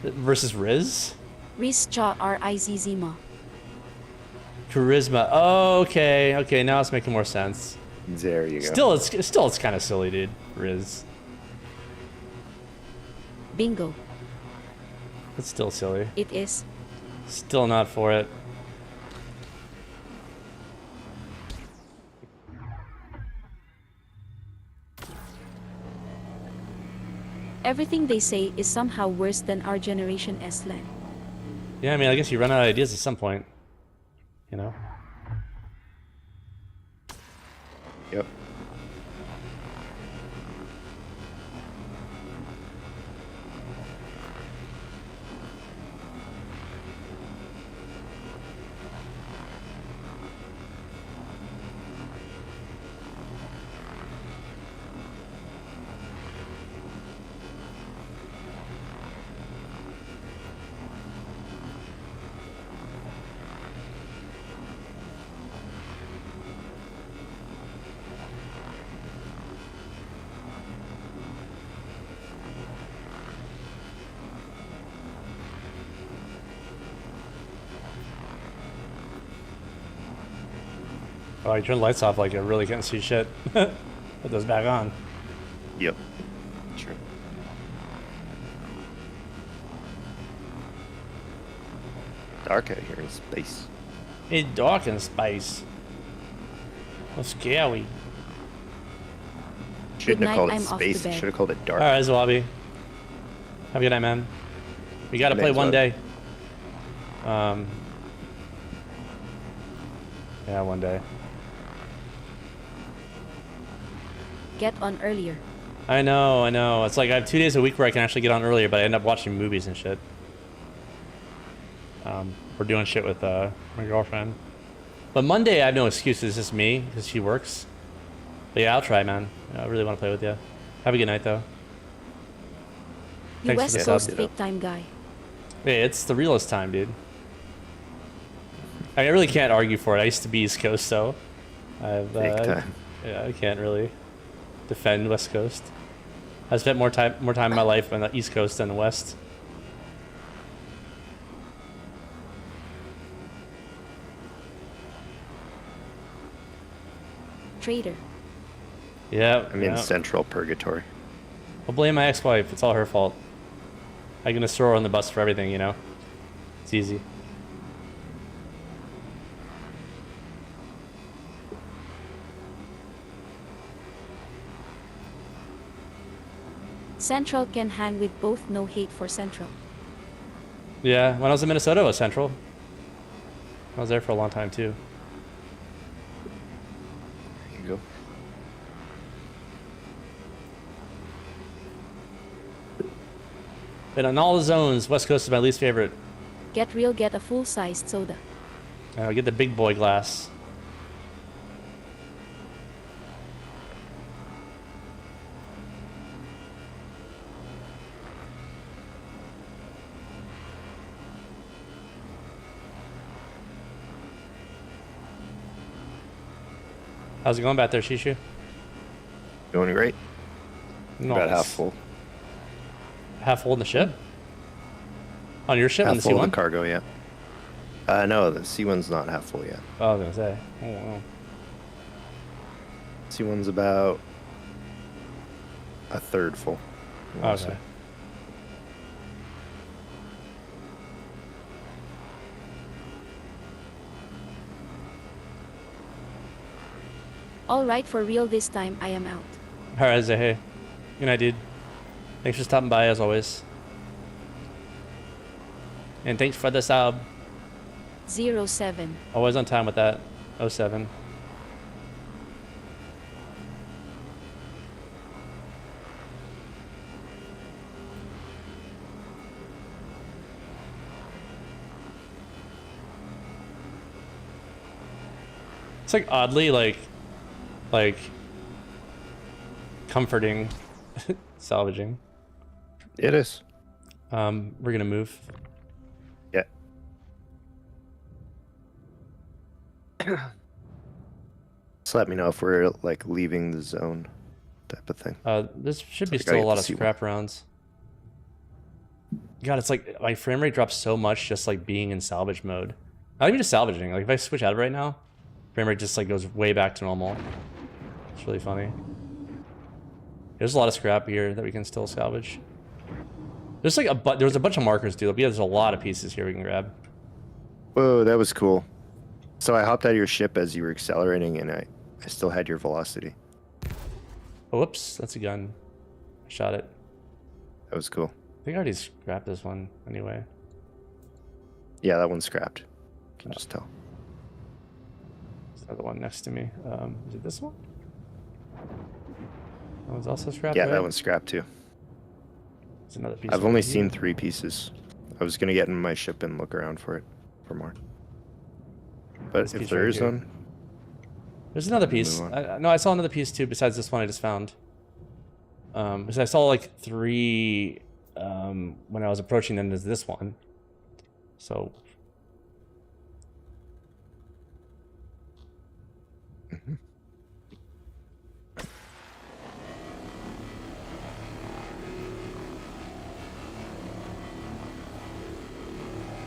Versus Riz, Rizcha R-I-Z-Z-ma. charisma. Oh, okay. Now it's making more sense. There you go. Still, it's kind of silly, dude. Riz, Bingo. it's still silly. It is. Still not for it. Everything they say is somehow worse than our generation slang. Yeah, I mean, I guess you run out of ideas at some point. You know? Yep. Oh, I turned the lights off like I really can't see shit. Put those back on. Yep. True. Dark out here in space. It's dark in space. So scary. Shouldn't have night, called it I'm off to space. bed. Should have called it dark. All right, Zwabi. Have a good night, man. We gotta Good play night, one Zwabi. day. Yeah, one day. Get on earlier. I know. It's like I have 2 days a week where I can actually get on earlier, but I end up watching movies and shit. We're doing shit with my girlfriend. But Monday, I have no excuses. It's just me because she works. But yeah, I'll try, man. I really want to play with you. Have a good night, though. You Thanks for West the Coast sub. fake time guy. Hey, it's the realest time, dude. I really can't argue for it. I used to be East Coast, so Fake time. yeah, I can't really defend West Coast. I spent more time in my life on the East Coast than the West. Traitor. Yeah, I'm in yeah. central purgatory. I'll blame my ex-wife. It's all her fault. I can just throw her on the bus for everything, you know? It's easy. Central can hang with both, no hate for Central. Yeah, when I was in Minnesota, it was Central. I was there for a long time, too. There you go. But on all the zones, West Coast is my least favorite. Get real, get a full-sized soda. I get the big boy glass. How's it going back there, Shishu? Going great. About half Nice. full. Half full in the ship? On your ship? On Half the full of C1? the cargo, yeah. No, the C1's not half full yet. Oh, I was gonna say. Oh, wow. C1's about a third full. I wanna Okay. say. Alright, for real this time, I am out. Alright, hey. Good night, dude. Thanks for stopping by, as always. And thanks for the sub. 07. Always on time with that. 07. It's like oddly like comforting salvaging. It is. We're gonna move. Yeah. Just let me know if we're like leaving the zone, type of thing. This should be I still a get lot to of see scrap rounds. God, it's like my frame rate drops so much just like being in salvage mode. Not even just salvaging. Like if I switch out of it right now, frame rate just like goes way back to normal. It's really funny. There's a lot of scrap here that we can still salvage. There's like there's a bunch of markers, dude. Yeah, there's a lot of pieces here we can grab. Whoa, that was cool. So I hopped out of your ship as you were accelerating, and I still had your velocity. Oh, whoops, that's a gun. I shot it. That was cool. I think I already scrapped this one anyway. Yeah, that one's scrapped. Can just tell. There's another one next to me. Is it this one? That one's also scrapped. Yeah, right? that one's scrapped too. There's another piece. I've over only here. seen 3 pieces. I was gonna get in my ship and look around for more. But This if piece there right is here. one, There's another move piece. on. No, I saw another piece too besides this one I just found. Because I saw like 3 when I was approaching them. There's this one. So.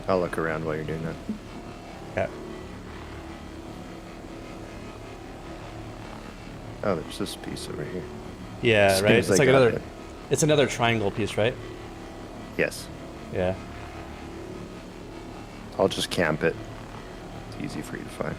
I'll look around while you're doing that. Yeah. Oh, there's this piece over here. Yeah, As soon right. as It's I like got another. it. It's another triangle piece, right? Yes. Yeah. I'll just camp it. It's easy for you to find.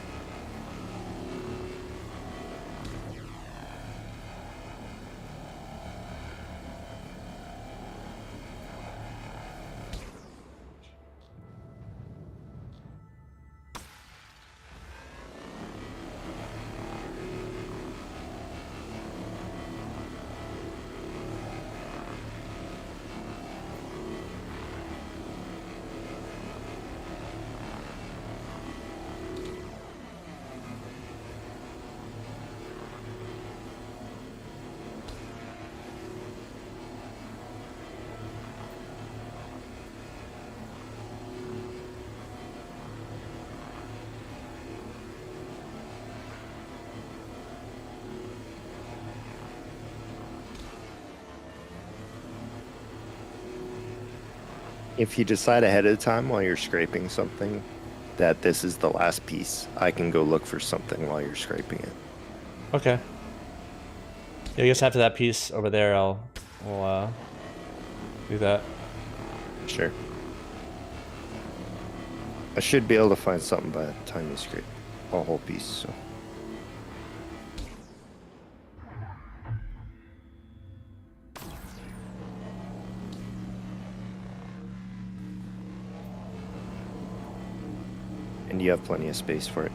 If you decide ahead of time while you're scraping something that this is the last piece, I can go look for something while you're scraping it. Okay. Yeah, I guess after that piece over there, we'll do that. Sure. I should be able to find something by the time you scrape a whole piece, so. And you have plenty of space for it.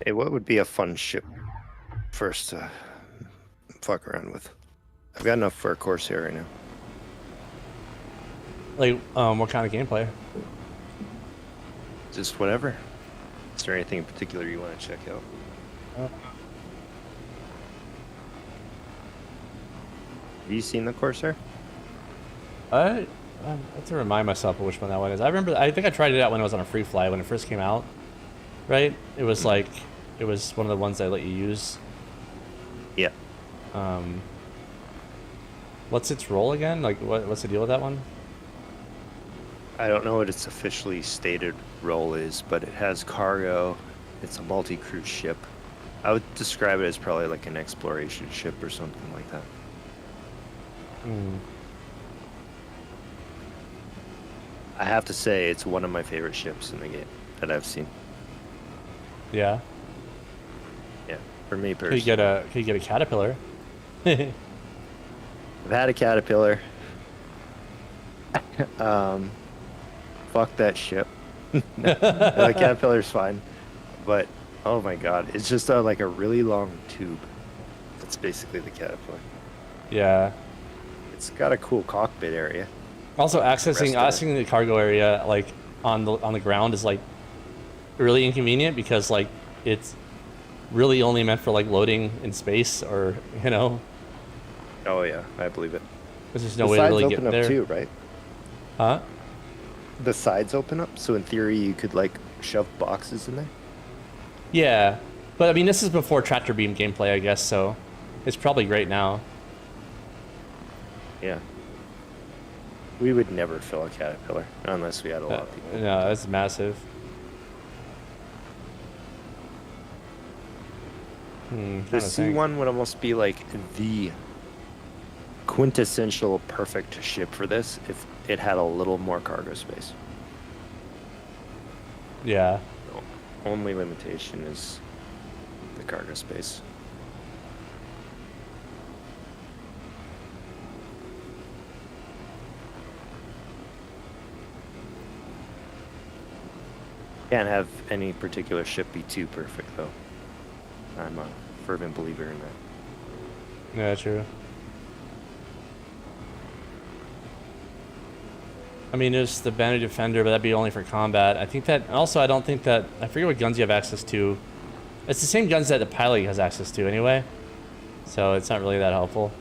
Hey, what would be a fun ship first to fuck around with? I've got enough for a Corsair right now. Like, what kind of gameplay? Just whatever. Is there anything in particular you want to check out? Have you seen the Corsair? I have to remind myself of which one that one is. I remember. I think I tried it out when it was on a free fly when it first came out. Right? It was like, it was one of the ones that let you use. Yeah. What's its role again? Like, what's the deal with that one? I don't know what its officially stated role is, but it has cargo. It's a multi-cruise ship. I would describe it as probably like an exploration ship or something like that. Hmm. I have to say, it's one of my favorite ships in the game that I've seen. Yeah. Yeah, for me Could you personally. get a caterpillar? I've had a Caterpillar. Fuck that ship. No, the Caterpillar's fine, but oh my god, it's just like a really long tube. That's basically the Caterpillar. Yeah. It's got a cool cockpit area. Also, rest accessing the cargo area like on the ground is like really inconvenient because like it's really only meant for like loading in space, or you know, Oh yeah, I believe it. there's just The no way to sides really open get up there. too, right? Huh? The sides open up, so in theory you could like shove boxes in there. Yeah, but I mean this is before tractor beam gameplay, I guess, so it's probably great now. Yeah. We would never fill a caterpillar unless we had a lot of people. No, that's massive. The Trying to think. C1 would almost be like the quintessential perfect ship for this if it had a little more cargo space. Yeah. The only limitation is the cargo space. Can't have any particular ship be too perfect, though. I'm a fervent believer in that. Yeah, true. I mean, there's the Banner Defender, but that'd be only for combat. I think that, also, I don't think that, I forget what guns you have access to. It's the same guns that the pilot has access to anyway, so it's not really that helpful.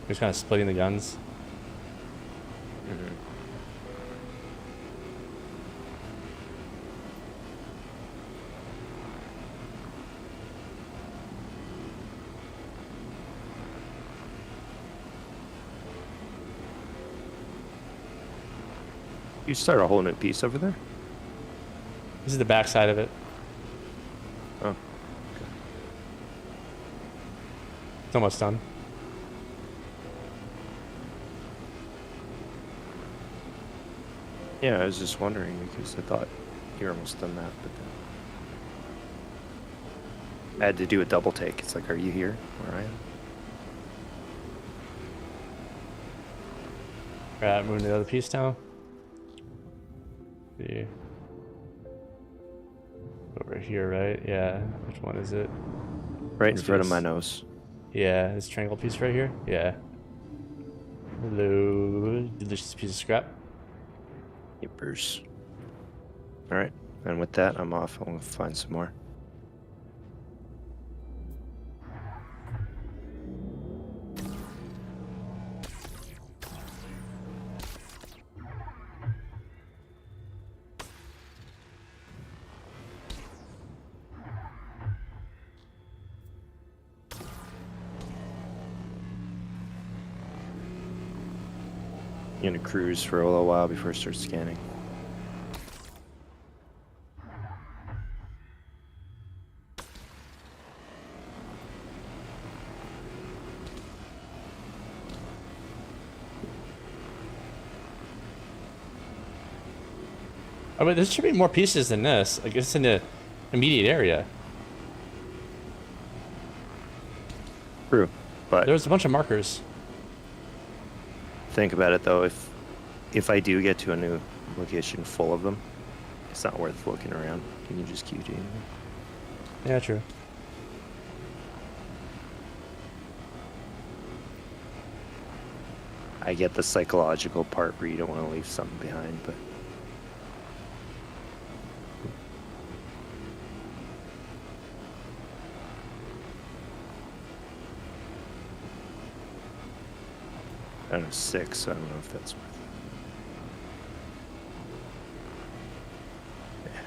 You're just kind of splitting the guns. Mm-hmm. You start a whole new piece over there? This is the back side of it. Oh. It's almost done. Yeah, I was just wondering because I thought you were almost done that, but then I had to do a double take. It's like, are you here where I am? Alright, moving to the other piece now. See. Over here, right? Yeah. Which one is it? Right in This front of piece. my nose. Yeah, this triangle piece right here? Yeah. Hello. Delicious piece of scrap. Yippers. Alright, and with that, I'm off. I'll find some more. I'm gonna cruise for a little while before I start scanning. Oh, but there should be more pieces than this. I guess in the immediate area. True, but There's a bunch of markers. think about it though, if I do get to a new location full of them, it's not worth looking around. You can just QT anything. Yeah, true. I get the psychological part where you don't want to leave something behind, but I don't know, 6, so I don't know if that's worth it. Yeah.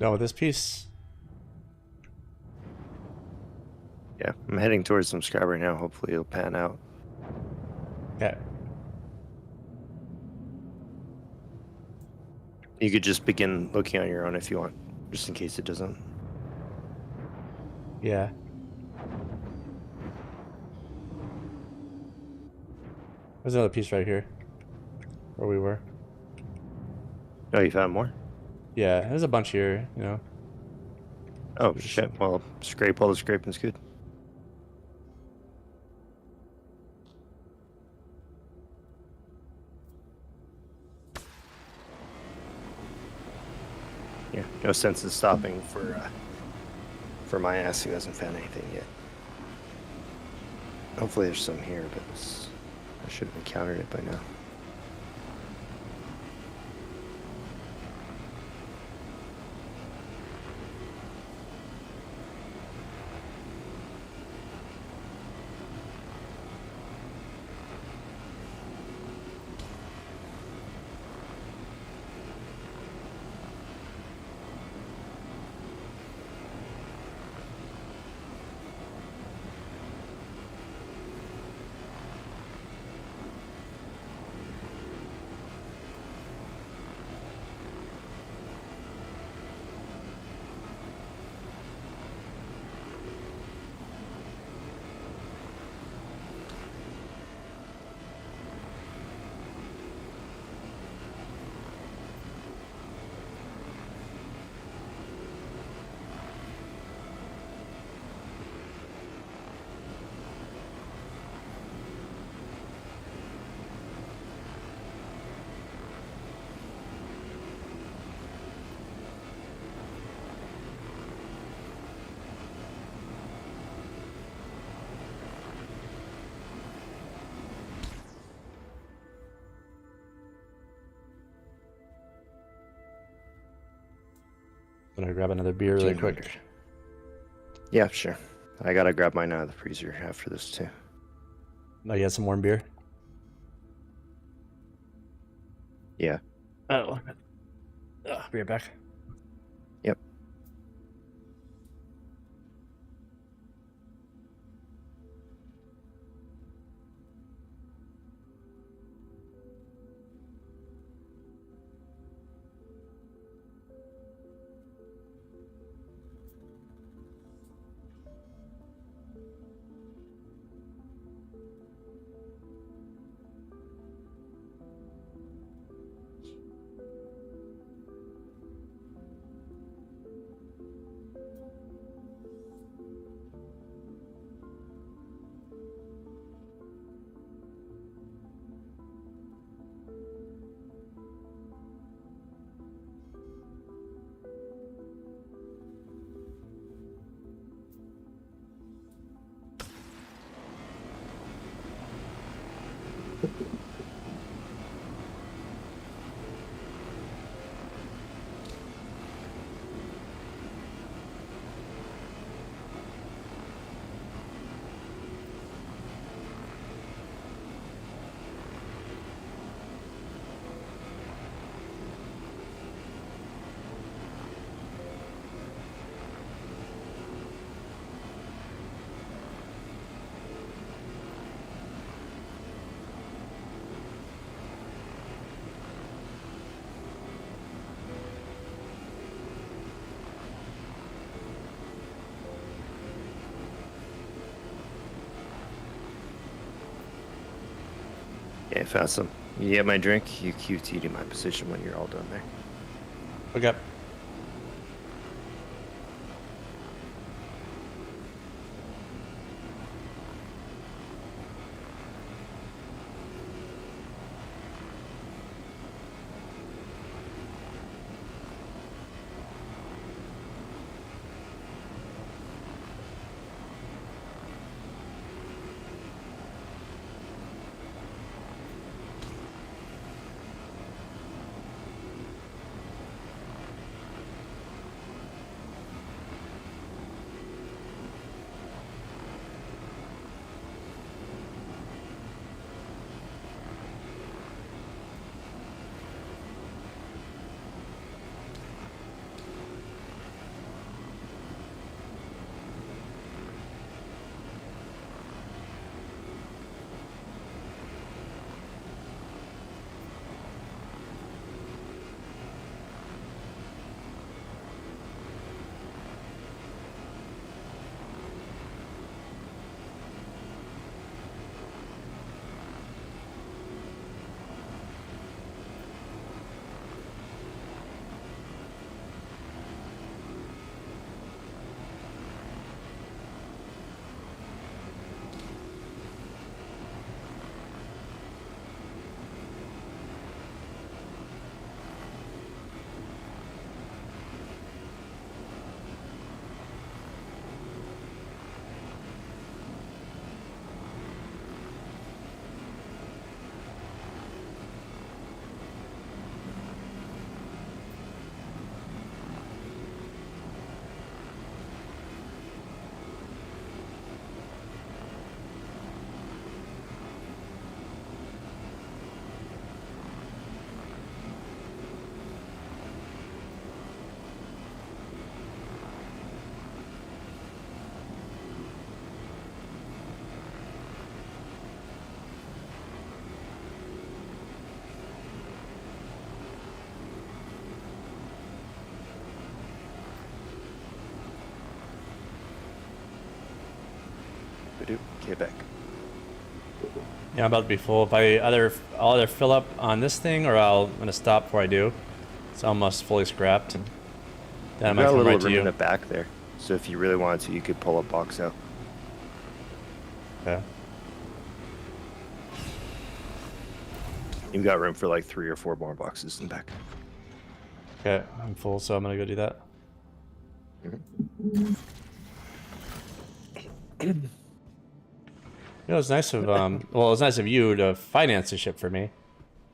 No, this piece. Yeah, I'm heading towards some scrap right now. Hopefully it'll pan out. Okay. You could just begin looking on your own if you want, just in case it doesn't. Yeah. There's another piece right here. Where we were. Oh, you found more? Yeah, there's a bunch here, you know. Oh, shit. Well, scrape all the scraping's good. Yeah, no sense in stopping for my ass who hasn't found anything yet. Hopefully there's some here, but I should have encountered it by now. I'm gonna grab another beer really quick. 1500. Yeah, sure. I gotta grab mine out of the freezer after this too. Oh, you had some warm beer? Yeah. Oh. Be right back. Yep. Yeah, found some. You get my drink, you QT'd in my position when you're all done there. Okay. Get back. Yeah, I'm about to be full. If I'll either fill up on this thing or I'm gonna stop before I do. It's almost fully scrapped. Then I You've might got a come little right to room in you. the back there, so if you really wanted to, you could pull a box out. Okay. You've got room for like 3 or 4 more boxes in the back. Okay, I'm full, so I'm gonna go do that. It was nice of well, it was nice of you to finance the ship for me.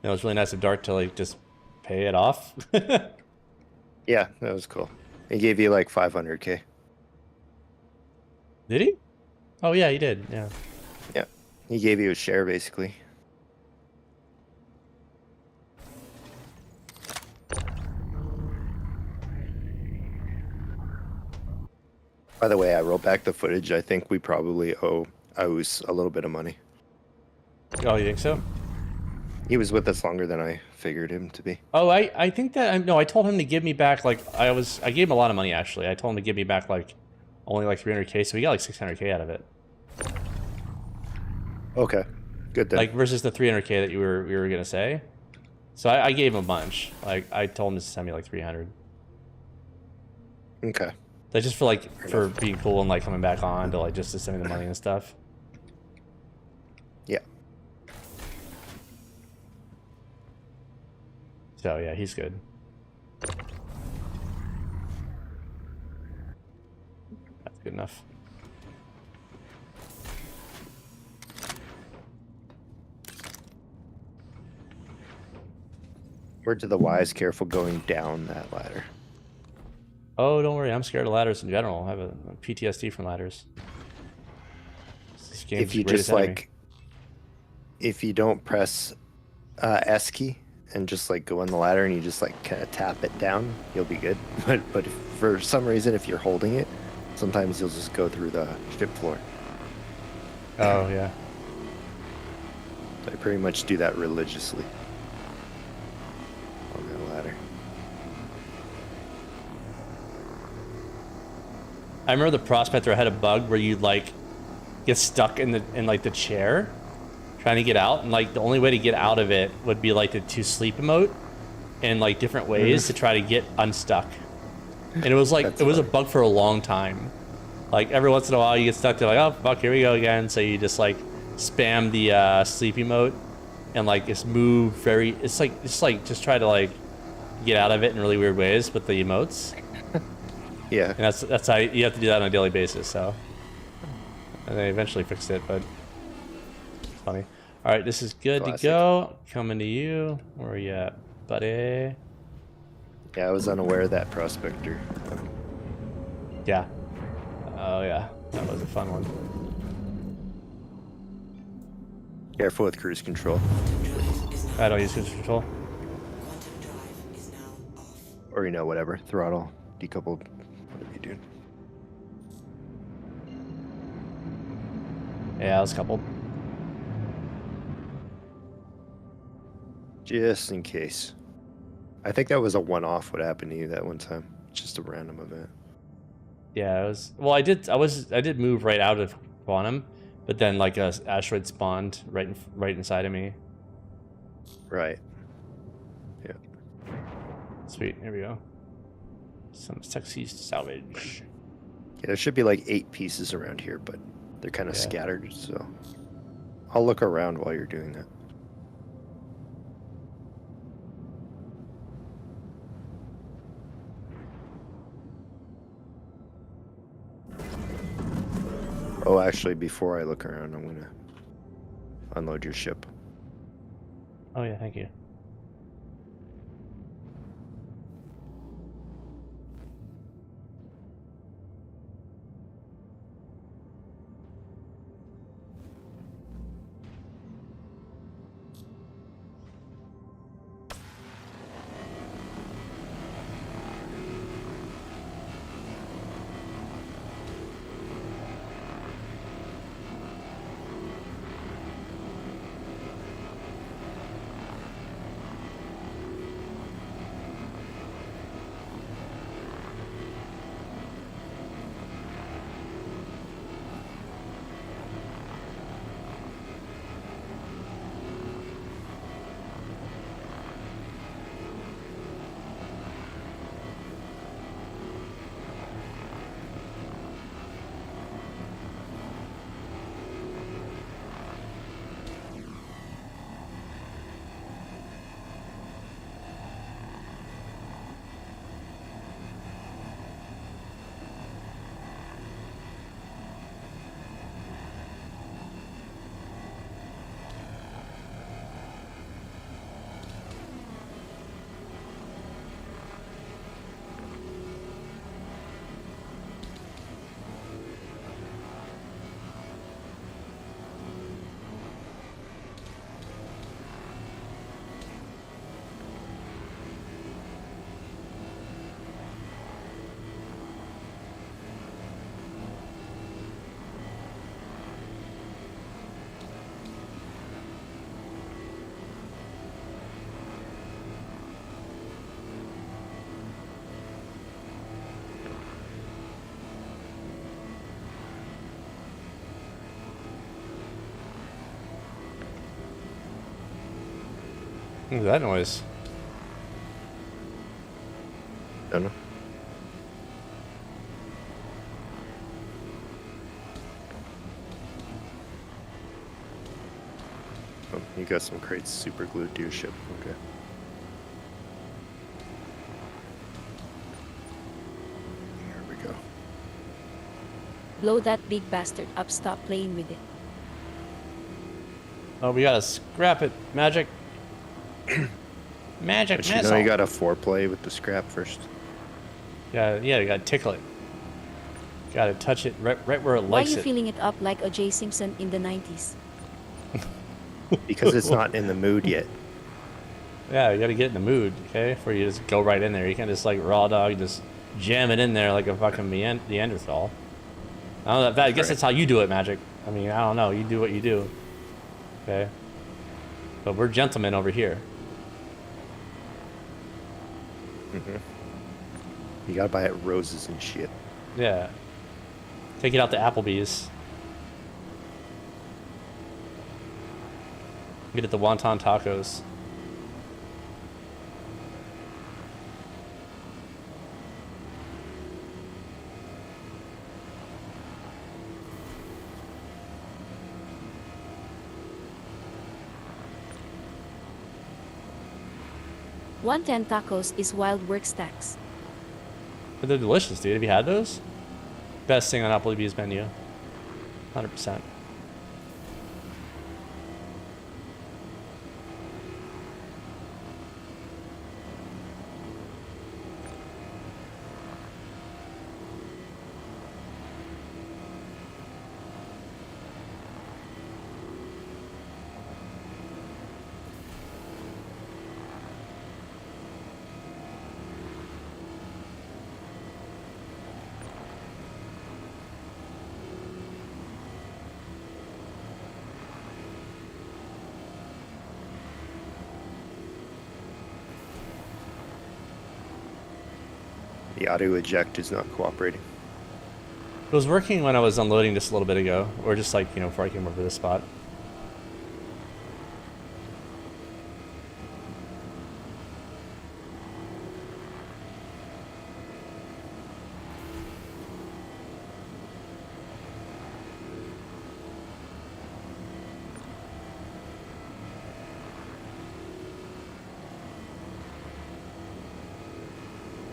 It was really nice of Dart to like just pay it off. Yeah, that was cool. He gave you like 500k. Did he? Oh yeah, he did. Yeah. Yeah, he gave you a share basically. By the way, I rolled back the footage. I think we probably owe Aus a little bit of money. Oh, you think so? He was with us longer than I figured him to be. Oh, I think that no, I told him to give me back like I gave him a lot of money actually. I told him to give me back like only like 300k, so we got like 600k out of it. Okay, good then. Like versus the 300k that we were gonna say. So I gave him a bunch. Like I told him to send me like 300. Okay. That's just for like for being cool and like coming back on to like just to send me the money and stuff. Yeah. So yeah, he's good. That's good enough. Word to the wise, careful going down that ladder. Oh, don't worry, I'm scared of ladders in general. I have a PTSD from ladders. This game's If you greatest just enemy. like, if you don't press S key and just like go on the ladder and you just like kind of tap it down, you'll be good. But if, for some reason, if you're holding it, sometimes you'll just go through the ship floor. Oh yeah. So I pretty much do that religiously on that ladder. I remember the Prospector had a bug where you'd like get stuck in the chair trying to get out, and like the only way to get out of it would be like the to sleep emote in like different ways to try to get unstuck. And it was like That's it was a funny. bug for a long time. Like every once in a while you get stuck to like, oh fuck, here we go again. So you just like spam the sleep emote and like just move very it's like just try to like get out of it in really weird ways with the emotes. Yeah. And that's how you have to do that on a daily basis. So, and they eventually fixed it, but it's funny. All right, this is good Classic. to go. Coming to you. Where are you at, buddy? Yeah, I was unaware of that Prospector. Yeah. Oh yeah, that was a fun one. Careful with cruise control. I don't use cruise control. Quantum drive is now off. Or, you know, whatever. Throttle, decoupled, whatever you do. Yeah, I was coupled. Just in case. I think that was a one-off what happened to you that one time. Just a random event. Yeah, it was. Well, I did move right out of quantum, but then like a asteroid spawned right inside of me. Right. Yeah. Sweet. Here we go. Some sexy salvage. Yeah, there should be like 8 pieces around here, but they're kind of Yeah. scattered, so I'll look around while you're doing that. Oh, actually, before I look around, I'm gonna unload your ship. Oh yeah, thank you. What is that noise? Don't know. Oh, you got some crates super glued to your ship. Okay. Here we go. Blow that big bastard up, stop playing with it. Oh, we gotta scrap it. Magic. Magic But you missile. know you gotta foreplay with the scrap first. Yeah, you gotta tickle it. Gotta touch it right where it Why are likes you it. filling it up like O.J. Simpson in the 90s? Because it's not in the mood yet. Yeah, you gotta get in the mood, okay? Before you just go right in there. You can't just like raw dog, just jam it in there like a fucking Neanderthal. I don't know. I guess that's how you do it, Magic. I mean, I don't know. You do what you do. Okay? But we're gentlemen over here. You gotta buy it roses and shit. Yeah. Take it out to Applebee's. Get it the wonton tacos. $110 tacos is wild work stacks. But they're delicious, dude. Have you had those? Best thing on Applebee's menu. 100%. The auto eject is not cooperating. It was working when I was unloading just a little bit ago, or just like, you know, before I came over to this spot.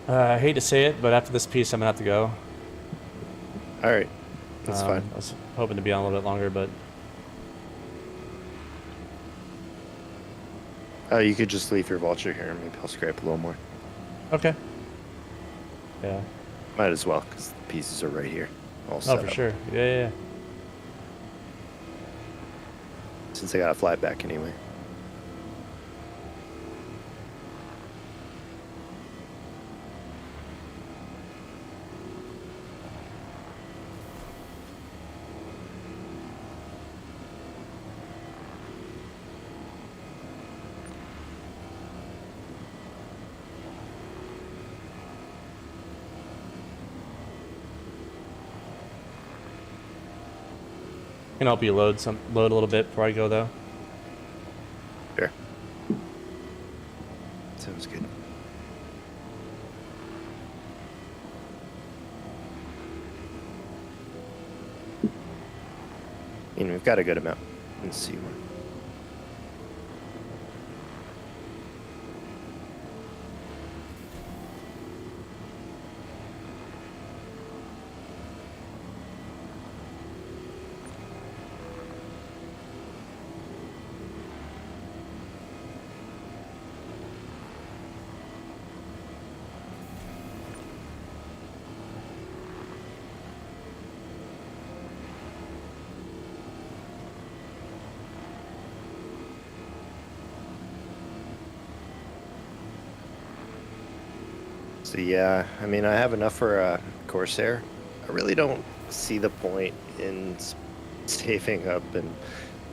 I hate to say it, but after this piece, I'm gonna have to go. All right, that's fine. I was hoping to be on a little bit longer, but You could just leave your vulture here, and maybe I'll scrape a little more. okay. Yeah. Might as well, because the pieces are right here. All Oh, set for up. sure. Yeah. Since I gotta fly back anyway. Can help you load a little bit before I go though. Sure. Sounds good. And we've got a good amount. Let's see one. So yeah, I mean, I have enough for a Corsair. I really don't see the point in saving up and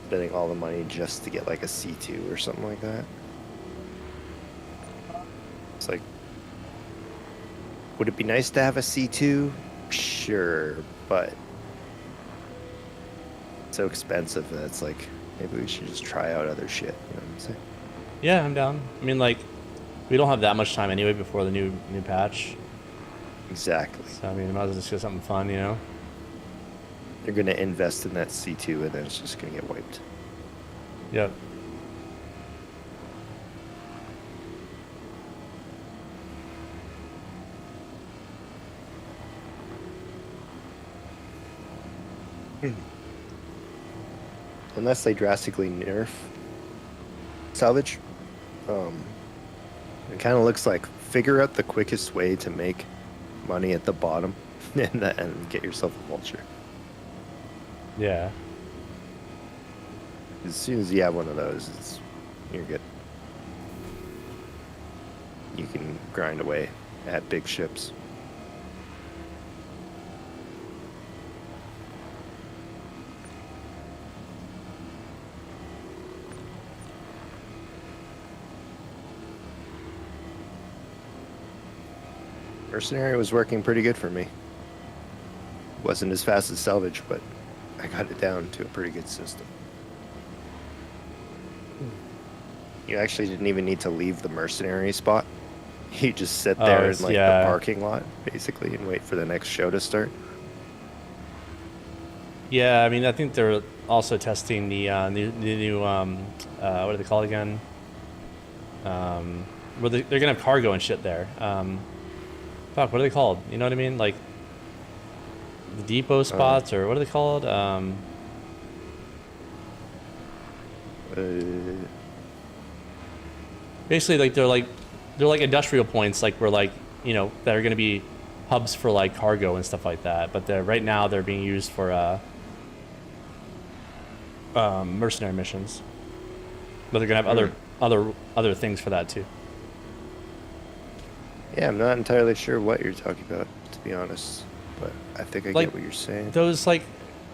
spending all the money just to get like a C2 or something like that. It's like, would it be nice to have a C2? Sure, but it's so expensive that it's like, maybe we should just try out other shit, you know what I'm saying? Yeah, I'm down. I mean, like, we don't have that much time anyway before the new patch. Exactly. So I mean, I might as well just get something fun, you know? They're gonna invest in that C2, and then it's just gonna get wiped. Yep. Unless they drastically nerf salvage, it kind of looks like figure out the quickest way to make money at the bottom, and get yourself a vulture. Yeah. As soon as you have one of those, you're good. You can grind away at big ships. Mercenary was working pretty good for me. Wasn't as fast as salvage, but I got it down to a pretty good system. You actually didn't even need to leave the mercenary spot. You just sit there in like yeah. the parking lot, basically, and wait for the next show to start. Yeah, I mean, I think they're also testing the new what do they call it again? Where they're gonna have cargo and shit there. Fuck, what are they called? You know what I mean? Like the depot spots, or what are they called? Basically, like they're like industrial points, like where like, you know, that are gonna be hubs for like cargo and stuff like that. But right now they're being used for mercenary missions. But they're gonna have other things for that too. Yeah, I'm not entirely sure what you're talking about, to be honest. But I think I Like, get what you're saying. Those, like,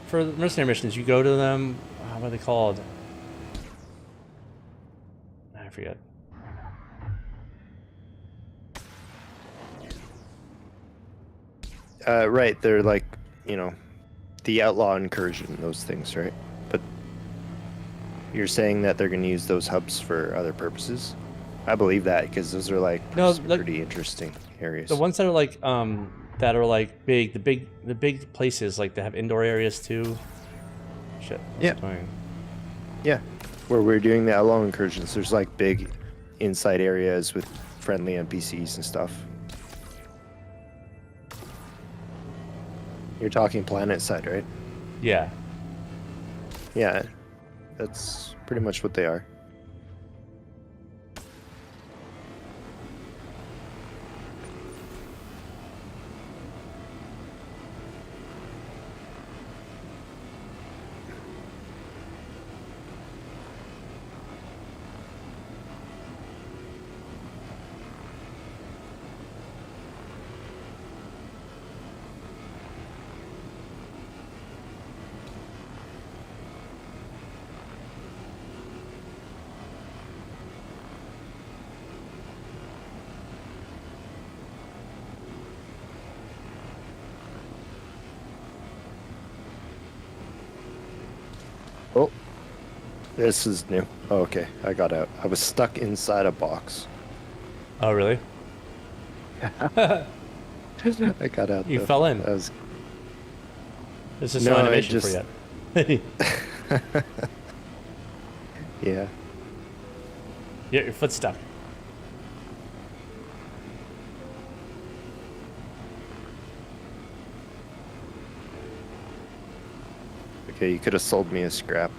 for mercenary missions, you go to them. What are they called? I forget. Right, they're like, you know, the outlaw incursion, those things, right? But you're saying that they're going to use those hubs for other purposes? I believe that, because those are like No, some like, pretty interesting areas. The ones that are like big, the big places, like they have indoor areas too. Shit. What's Yeah. it doing? Yeah, where we're doing the outlaw incursions, there's like big inside areas with friendly NPCs and stuff. You're talking planet side, right? Yeah. Yeah, that's pretty much what they are. Oh, this is new. Oh, okay, I got out. I was stuck inside a box. Oh, really? I got out. You though. fell in. I was... There's just No, no I animation just- for you. Yeah. Yeah, your foot's stuck. Okay, you could have sold me a scrap.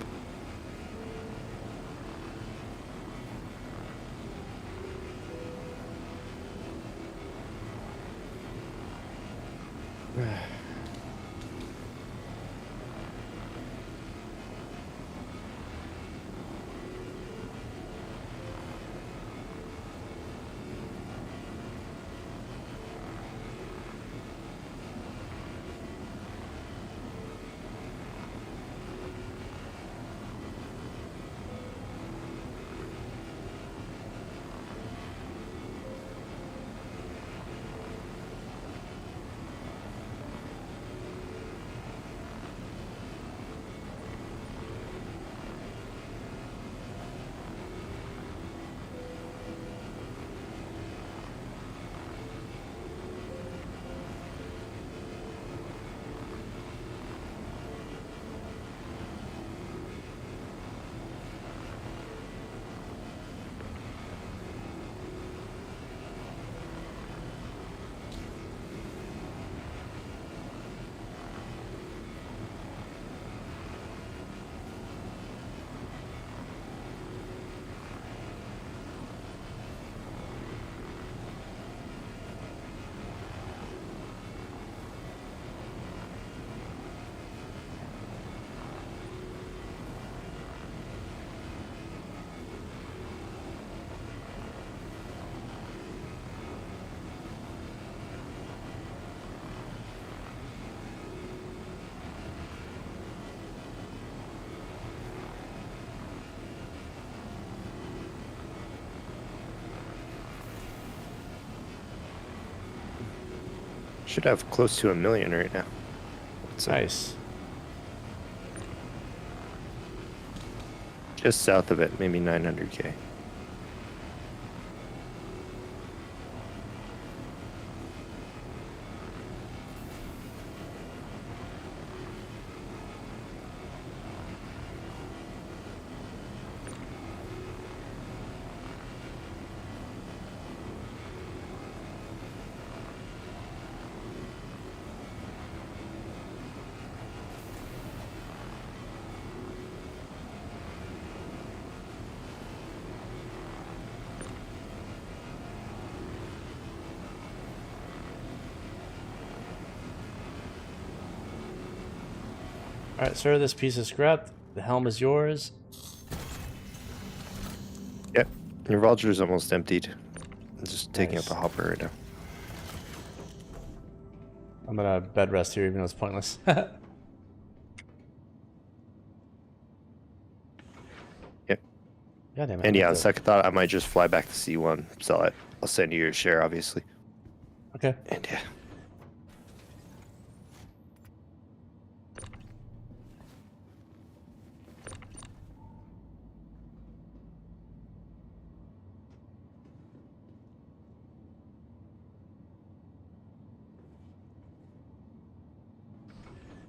Should have close to 1 million right now. So Nice. just south of it, maybe 900K. All right, sir. This piece is scrapped. The helm is yours. Yep. Your Vulture's almost emptied. I'm just taking Nice. up a hopper right now. I'm gonna bed rest here, even though it's pointless. Yep. God damn it. And I yeah, on meant to- second thought, I might just fly back to C1, sell it. I'll send you your share, obviously. Okay. And yeah.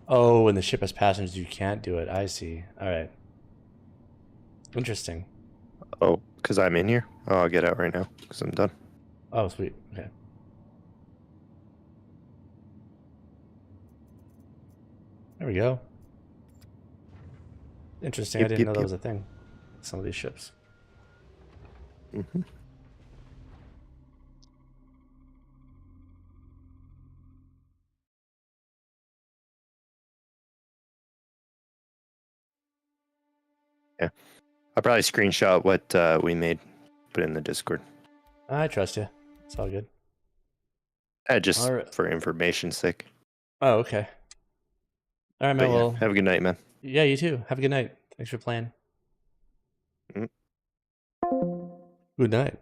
Oh, when the ship has passengers, you can't do it. I see. All right. Interesting. Oh, because I'm in here? Oh, I'll get out right now because I'm done. Oh, sweet. Okay. There we go. Interesting. I Yep, didn't yep, know that yep. was a thing. Some of these ships. Mm-hmm. Yeah. I'll probably screenshot what we made, put it in the Discord. I trust you. It's all good. Just All right. for information's sake. Oh, okay. All right, But man. yeah, Well, have a good night, man. yeah, you too. Have a good night. Thanks for playing. Mm. Good night.